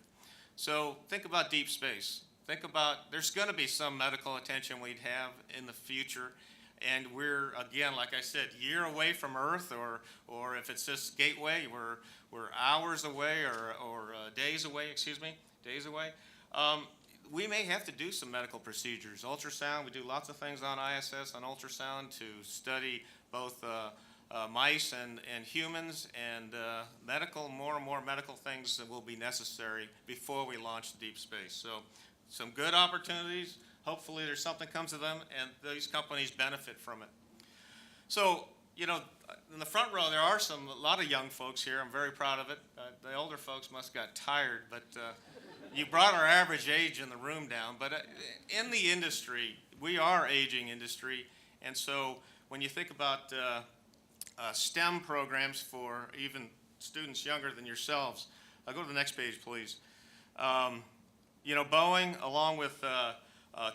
So think about deep space. Think about, there's going to be some medical attention we'd have in the future, and we're, again, like I said, year away from Earth, or if it's just Gateway, we're hours away, or days away, days away. We may have to do some medical procedures. Ultrasound, we do lots of things on ISS on ultrasound to study both mice and humans, and more and more medical things that will be necessary before we launch deep space. So some good opportunities. Hopefully there's something comes of them, and these companies benefit from it. So, you know, in the front row, there are a lot of young folks here. I'm very proud of it. The older folks must have got tired, but you brought our average age in the room down. But in the industry, we are aging industry, and so when you think about STEM programs for even students younger than yourselves, go to the next page, please. You know, Boeing, along with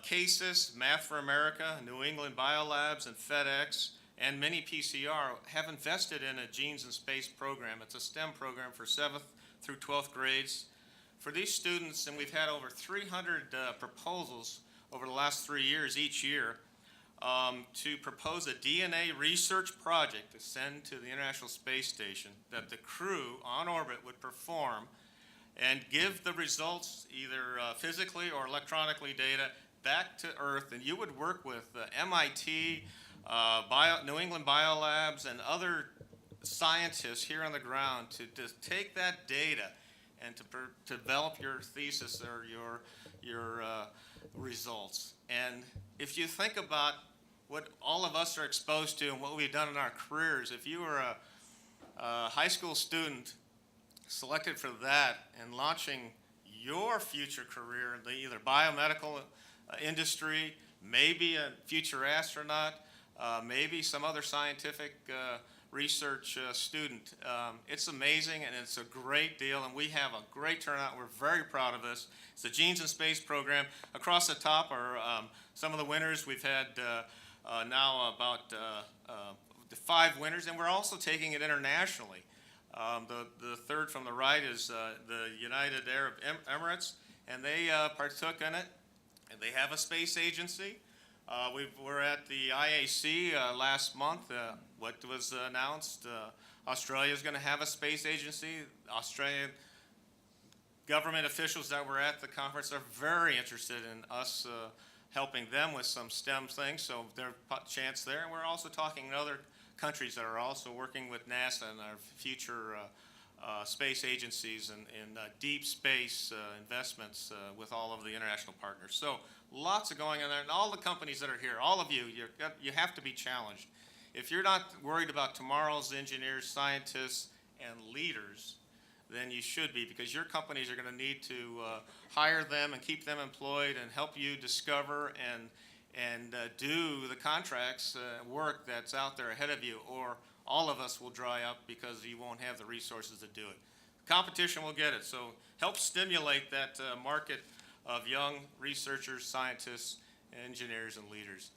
CASIS, Math for America, New England Biolabs, and FedEx, and many PCR have invested in a Genes and Space program. It's a STEM program for 7th through 12th grades. For these students, and we've had over 300 proposals over the last 3 years each year, to propose a DNA research project to send to the International Space Station that the crew on orbit would perform and give the results, either physically or electronically data, back to Earth. And you would work with MIT, New England Biolabs, and other scientists here on the ground to take that data and to develop your thesis or your results. And if you think about what all of us are exposed to and what we've done in our careers, if you were a high school student selected for that and launching your future career in the either biomedical industry, maybe a future astronaut, maybe some other scientific research student. It's amazing, and it's a great deal, and we have a great turnout. We're very proud of this. It's the Genes and Space program. Across the top are some of the winners. We've had now about 5 winners, and we're also taking it internationally. The third from the right is the United Arab Emirates, and they partook in it, and they have a space agency. We're at the IAC last month. What was announced, Australia is going to have a space agency. Australian government officials that were at the conference are very interested in us helping them with some STEM things, so there's a chance there. And we're also talking to other countries that are also working with NASA and our future space agencies and deep space investments with all of the international partners. So lots of going on there, and all the companies that are here, all of you, you have to be challenged. If you're not worried about tomorrow's engineers, scientists, and leaders, then you should be, because your companies are going to need to hire them and keep them employed and help you discover and do the contracts work that's out there ahead of you, or all of us will dry up because you won't have the resources to do it. Competition will get it, so help stimulate that market of young researchers, scientists, engineers, and leaders.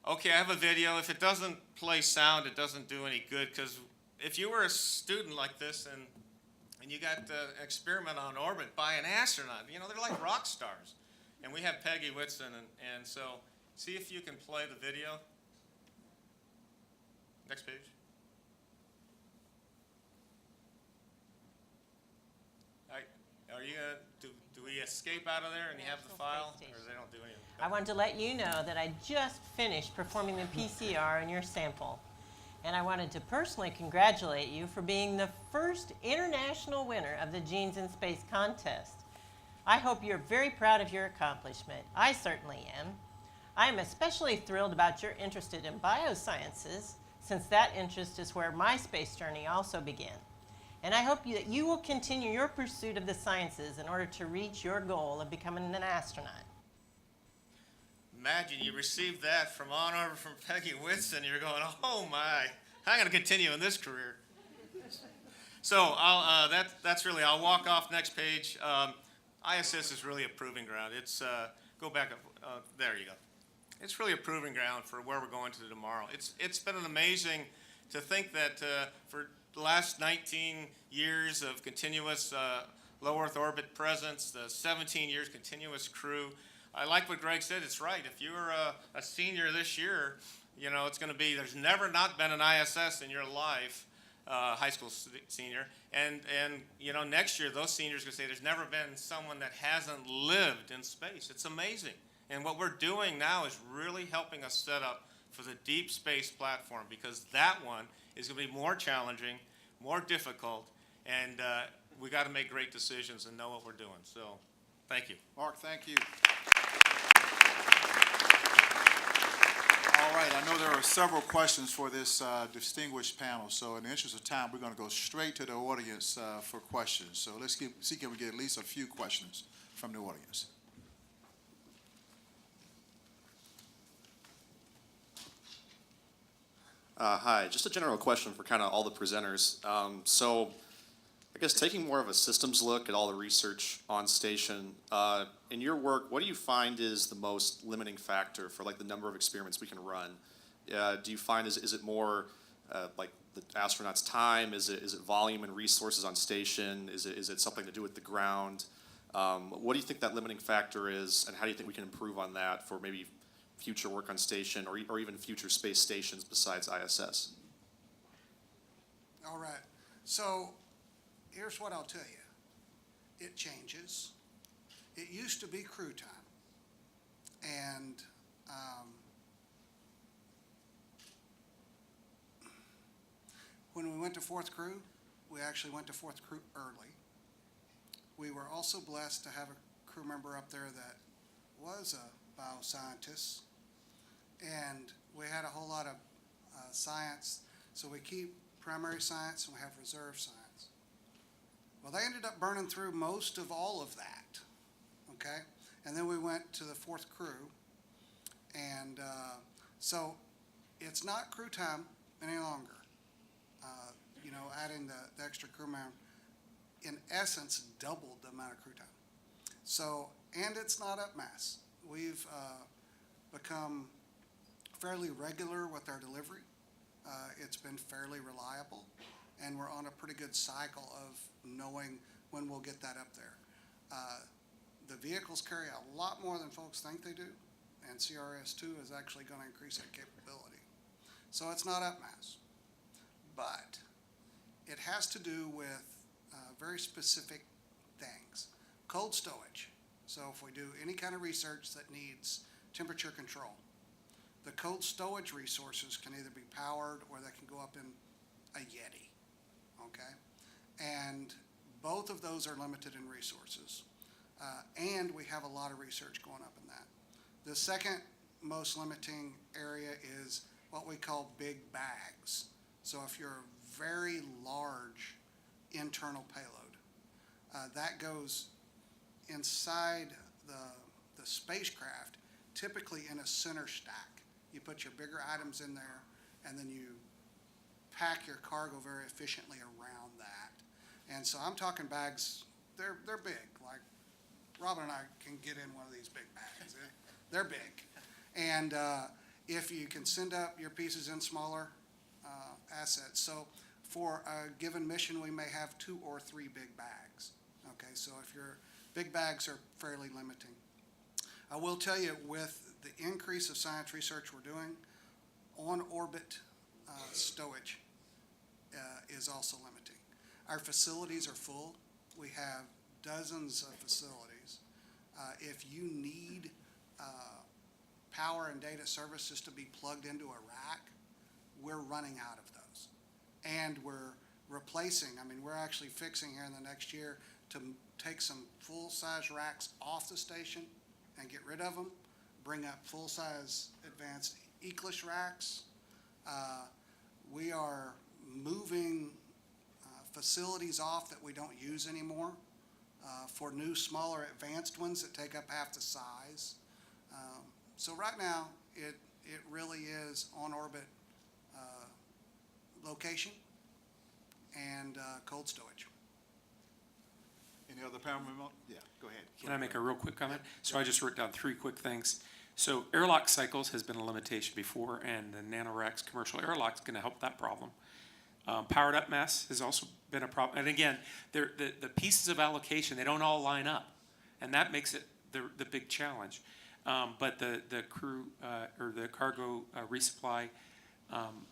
Okay, I have a video. If it doesn't play sound, it doesn't do any good, because if you were a student like this and you got an experiment on orbit by an astronaut, you know, they're like rock stars. And we have Peggy Whitson, and so see if you can play the video. Next page. Are you do we escape out of there and you have the file, or they don't do anything? I wanted to let you know that I just finished performing the PCR in your sample. And I wanted to personally congratulate you for being the first international winner of the Genes in Space contest. I hope you're very proud of your accomplishment. I certainly am. I am especially thrilled about your interest in biosciences, since that interest is where my space journey also began. And I hope that you will continue your pursuit of the sciences in order to reach your goal of becoming an astronaut. Imagine you received that from on over from Peggy Whitson. You're going, oh my, I'm going to continue in this career. So that's really, I'll walk off next page. ISS is really a proving ground. It's, go back up, there you go. It's really a proving ground for where we're going to tomorrow. It's been an amazing to think that for the last 19 years of continuous low Earth orbit presence, the 17 years continuous crew. I like what Greg said. It's right. If you're a senior this year, you know, it's going to be, there's never not been an ISS in your life, high school senior. And you know, next year, those seniors are going to say there's never been someone that hasn't lived in space. It's amazing. And what we're doing now is really helping us set up for the deep space platform, because that one is going to be more challenging, more difficult, and we got to make great decisions and know what we're doing. So, thank you. Mark, thank you. All right, I know there are several questions for this distinguished panel, so in the interest of time, we're going to go straight to the audience for questions. So let's see can we get at least a few questions from the audience. Hi, just a general question for kind of all the presenters. So I guess taking more of a systems look at all the research on station, in your work, what do you find is the most limiting factor for like the number of experiments we can run? Do you find, is it more like the astronauts' time? Is it volume and resources on station? Is it something to do with the ground? What do you think that limiting factor is, and how do you think we can improve on that for maybe future work on station or even future space stations besides ISS? All right. So here's what I'll tell you. It changes. It used to be crew time. And when we went to fourth crew, we actually went to fourth crew early. We were also blessed to have a crew member up there that was a bioscientist. And we had a whole lot of science. So we keep primary science and we have reserve science. Well, they ended up burning through most of all of that, okay? And then we went to the fourth crew. And so it's not crew time any longer. You know, adding the extra crew member, in essence, doubled the amount of crew time. So, and it's not up mass. We've become fairly regular with our delivery. It's been fairly reliable, and we're on a pretty good cycle of knowing when we'll get that up there. The vehicles carry a lot more than folks think they do, and CRS-2 is actually going to increase that capability. So it's not up mass, but it has to do with very specific things. Cold stowage. So if we do any kind of research that needs temperature control, the cold stowage resources can either be powered or they can go up in a Yeti, okay? And both of those are limited in resources. And we have a lot of research going up in that. The second most limiting area is what we call big bags. So if you're a very large internal payload, that goes inside the spacecraft, typically in a center stack. You put your bigger items in there, and then you pack your cargo very efficiently around that. And so I'm talking bags, they're big. Like Robin and I can get in one of these big bags. They're big. And if you can send up your pieces in smaller assets. So for a given mission, we may have 2 or 3 big bags. Okay, so if your big bags are fairly limiting. I will tell you, with the increase of science research we're doing, on-orbit stowage is also limiting. Our facilities are full. We have dozens of facilities. If you need power and data services to be plugged into a rack, we're running out of those. And we're replacing, I mean, we're actually fixing here in the next year to take some full-size racks off the station and get rid of them, bring up full-size advanced Eclipse racks. We are moving facilities off that we don't use anymore for new, smaller, advanced ones that take up half the size. So right now, it really is on-orbit location and cold storage. Any other panel member? Yeah, go ahead. Can I make a real quick comment? So I just wrote down 3 quick things. So airlock cycles has been a limitation before, and the NanoRacks commercial airlock is going to help that problem. Powered up mass has also been a problem. And again, the pieces of allocation, they don't all line up. And that makes it the big challenge. But the crew or the cargo resupply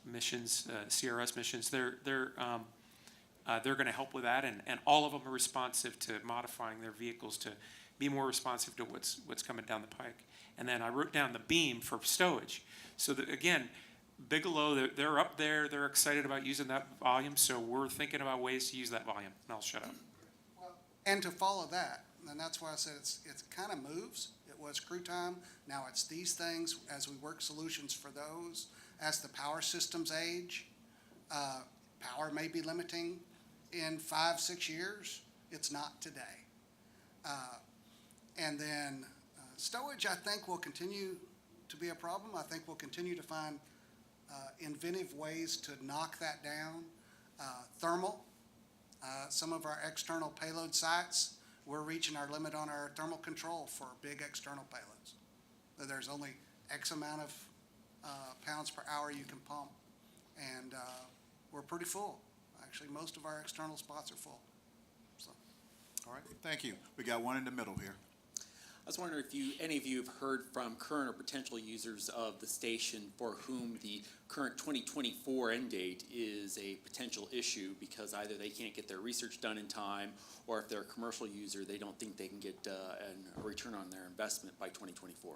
missions, CRS missions, they're going to help with that. And all of them are responsive to modifying their vehicles to be more responsive to what's coming down the pike. And then I wrote down the beam for stowage. So that, again, Bigelow, they're up there. They're excited about using that volume. So we're thinking about ways to use that volume. And I'll shut up. Well, and to follow that, and that's why I said it kind of moves. It was crew time. Now it's these things as we work solutions for those. As the power systems age, power may be limiting in 5-6 years. It's not today. And then stowage, I think, will continue to be a problem. I think we'll continue to find inventive ways to knock that down. Thermal, some of our external payload sites, we're reaching our limit on our thermal control for big external payloads. There's only X amount of pounds per hour you can pump, and we're pretty full. Actually, most of our external spots are full. So. All right, thank you. We got one in the middle here. I was wondering if any of you have heard from current or potential users of the station for whom the current 2024 end date is a potential issue because either they can't get their research done in time, or if they're a commercial user, they don't think they can get a return on their investment by 2024.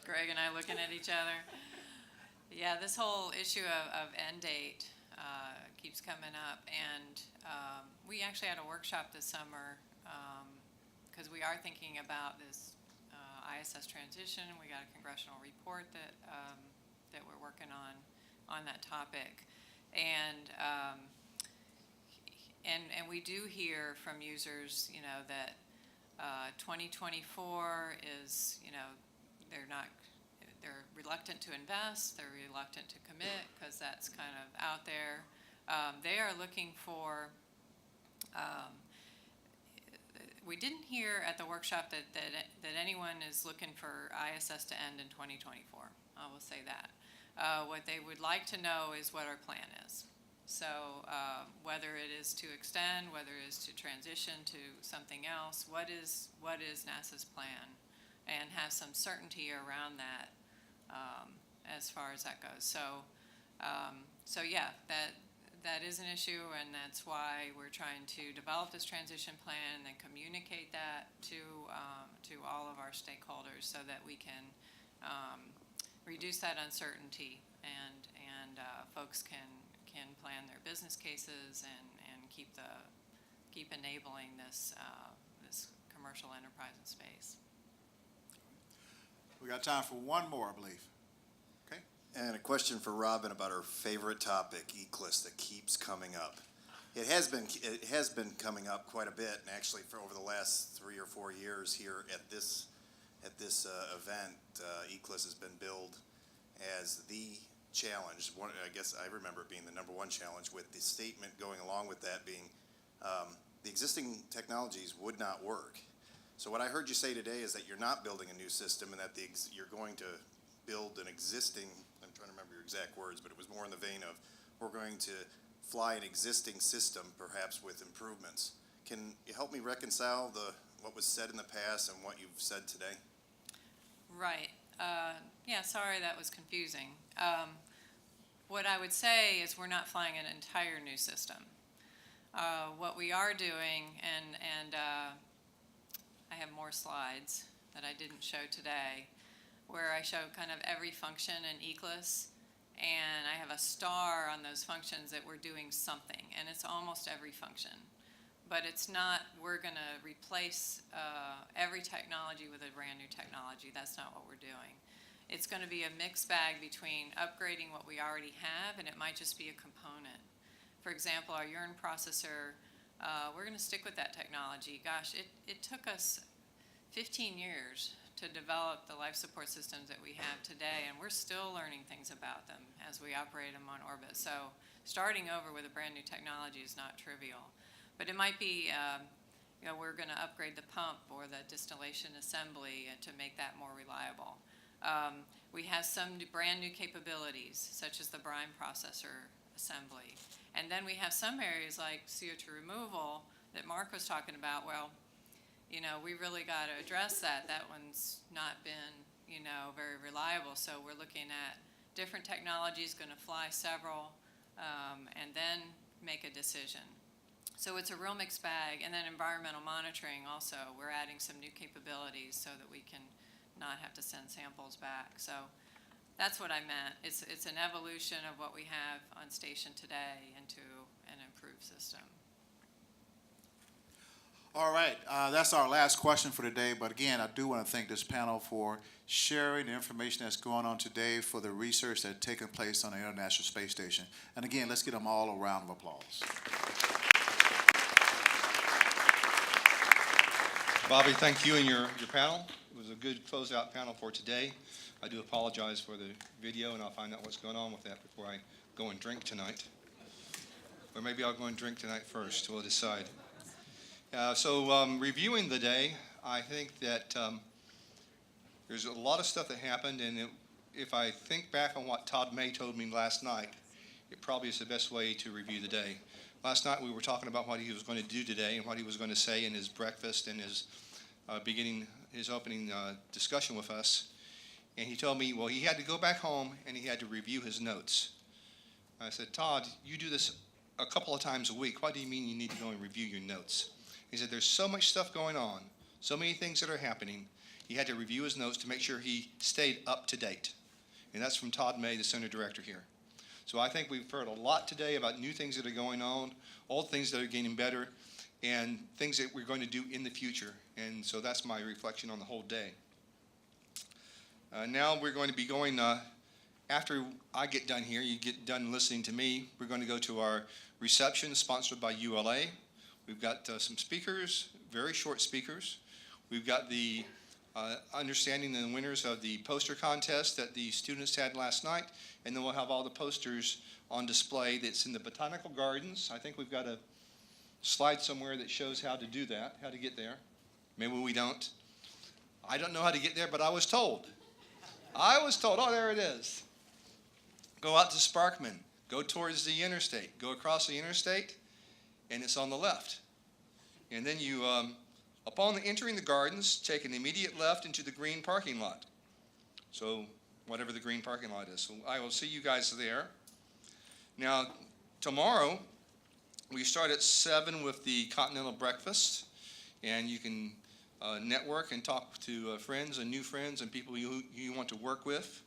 Greg and I looking at each other. Yeah, this whole issue of end date keeps coming up, and we actually had a workshop this summer because we are thinking about this ISS transition. We got a congressional report that we're working on that topic, and we do hear from users, that 2024 is, they're reluctant to invest, they're reluctant to commit because that's kind of out there. They are looking for, we didn't hear at the workshop that anyone is looking for ISS to end in 2024. I will say that. What they would like to know is what our plan is. So whether it is to extend, whether it is to transition to something else, what is NASA's plan, and have some certainty around that as far as that goes. So yeah, that is an issue, and that's why we're trying to develop this transition plan and then communicate that to all of our stakeholders so that we can reduce that uncertainty and folks can plan their business cases and keep enabling this commercial enterprise in space. We got time for one more, I believe. Okay. And a question for Robin about her favorite topic, Eclipse, that keeps coming up. It has been coming up quite a bit, and actually for over the last 3 or 4 years here at this event, Eclipse has been billed as the challenge. I guess I remember it being the #1 challenge, with the statement going along with that being the existing technologies would not work. So what I heard you say today is that you're not building a new system, and that you're going to build an existing, I'm trying to remember your exact words, but it was more in the vein of, we're going to fly an existing system, perhaps with improvements. Can you help me reconcile what was said in the past and what you've said today? Right. Yeah, sorry that was confusing. What I would say is we're not flying an entire new system. What we are doing, and I have more slides that I didn't show today. where I show kind of every function in ECLIS, and I have a star on those functions that we're doing something, and it's almost every function. But it's not, we're going to replace every technology with a brand new technology. That's not what we're doing. It's going to be a mixed bag between upgrading what we already have, and it might just be a component. For example, our urine processor, we're going to stick with that technology. Gosh, it took us 15 years to develop the life support systems that we have today, and we're still learning things about them as we operate them on orbit. So starting over with a brand new technology is not trivial. But it might be, we're going to upgrade the pump or the distillation assembly to make that more reliable. We have some brand new capabilities, such as the brine processor assembly. And then we have some areas like CO2 removal that Mark was talking about. Well, we really got to address that. That one's not been, very reliable. So we're looking at different technologies, going to fly several, and then make a decision. So it's a real mixed bag. And then environmental monitoring also, we're adding some new capabilities so that we can not have to send samples back. So that's what I meant. It's an evolution of what we have on station today into an improved system. All right, that's our last question for today. But again, I do want to thank this panel for sharing the information that's going on today for the research that's taking place on the International Space Station. And again, let's give them all a round of applause. Bobby, thank you and your panel. It was a good closeout panel for today. I do apologize for the video, and I'll find out what's going on with that before I go and drink tonight. Or maybe I'll go and drink tonight first. We'll decide. Reviewing the day, I think that there's a lot of stuff that happened, and if I think back on what Todd May told me last night, it probably is the best way to review the day. Last night we were talking about what he was going to do today and what he was going to say in his breakfast and his opening discussion with us. And he told me, well, he had to go back home and he had to review his notes. I said, Todd, you do this a couple of times a week. What do you mean you need to go and review your notes? He said, there's so much stuff going on, so many things that are happening. He had to review his notes to make sure he stayed up to date. And that's from Todd May, the center director here. So I think we've heard a lot today about new things that are going on, old things that are getting better, and things that we're going to do in the future. And so that's my reflection on the whole day. Now we're going to be going, after I get done here, you get done listening to me, we're going to go to our reception sponsored by ULA. We've got some speakers, very short speakers. We've got the understanding the winners of the poster contest that the students had last night, and then we'll have all the posters on display that's in the Botanical Gardens. I think we've got a slide somewhere that shows how to do that, how to get there. Maybe we don't. I don't know how to get there, but I was told. Oh, there it is. Go out to Sparkman, go towards the interstate, go across the interstate, and it's on the left. And then you, upon entering the gardens, take an immediate left into the green parking lot. So whatever the green parking lot is. So I will see you guys there. Now, tomorrow, we start at 7 with the Continental Breakfast, and you can network and talk to friends and new friends and people you want to work with.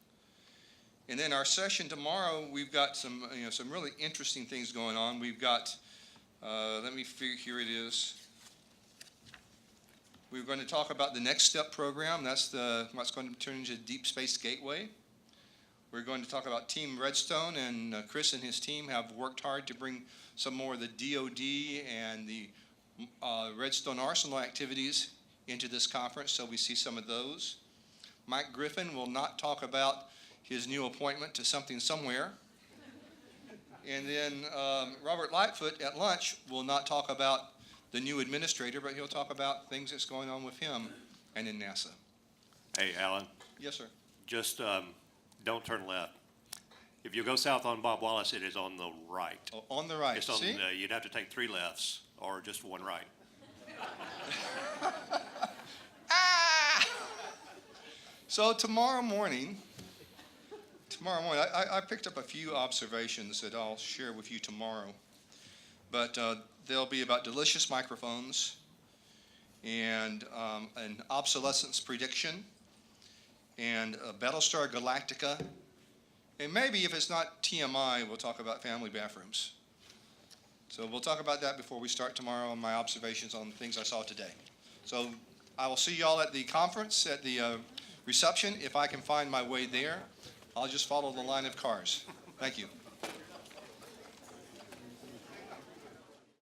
And then our session tomorrow, we've got some really interesting things going on. We've got, let me figure, here it is. We're going to talk about the Next Step program. That's what's going to turn into Deep Space Gateway. We're going to talk about Team Redstone, and Chris and his team have worked hard to bring some more of the DoD and the Redstone Arsenal activities into this conference, so we see some of those. Mike Griffin will not talk about his new appointment to something somewhere. And then Robert Lightfoot at lunch will not talk about the new administrator, but he'll talk about things that's going on with him and in NASA. Hey, Alan. Yes, sir. Just don't turn left. If you go south on Bob Wallace, it is on the right. Oh, on the right. It's on See? You'd have to take 3 lefts or just 1 right. So tomorrow morning, I picked up a few observations that I'll share with you tomorrow. But they'll be about delicious microphones and an obsolescence prediction and Battlestar Galactica. And maybe if it's not TMI, we'll talk about family bathrooms. So we'll talk about that before we start tomorrow on my observations on things I saw today. So I will see y'all at the conference, at the reception. If I can find my way there, I'll just follow the line of cars. Thank you.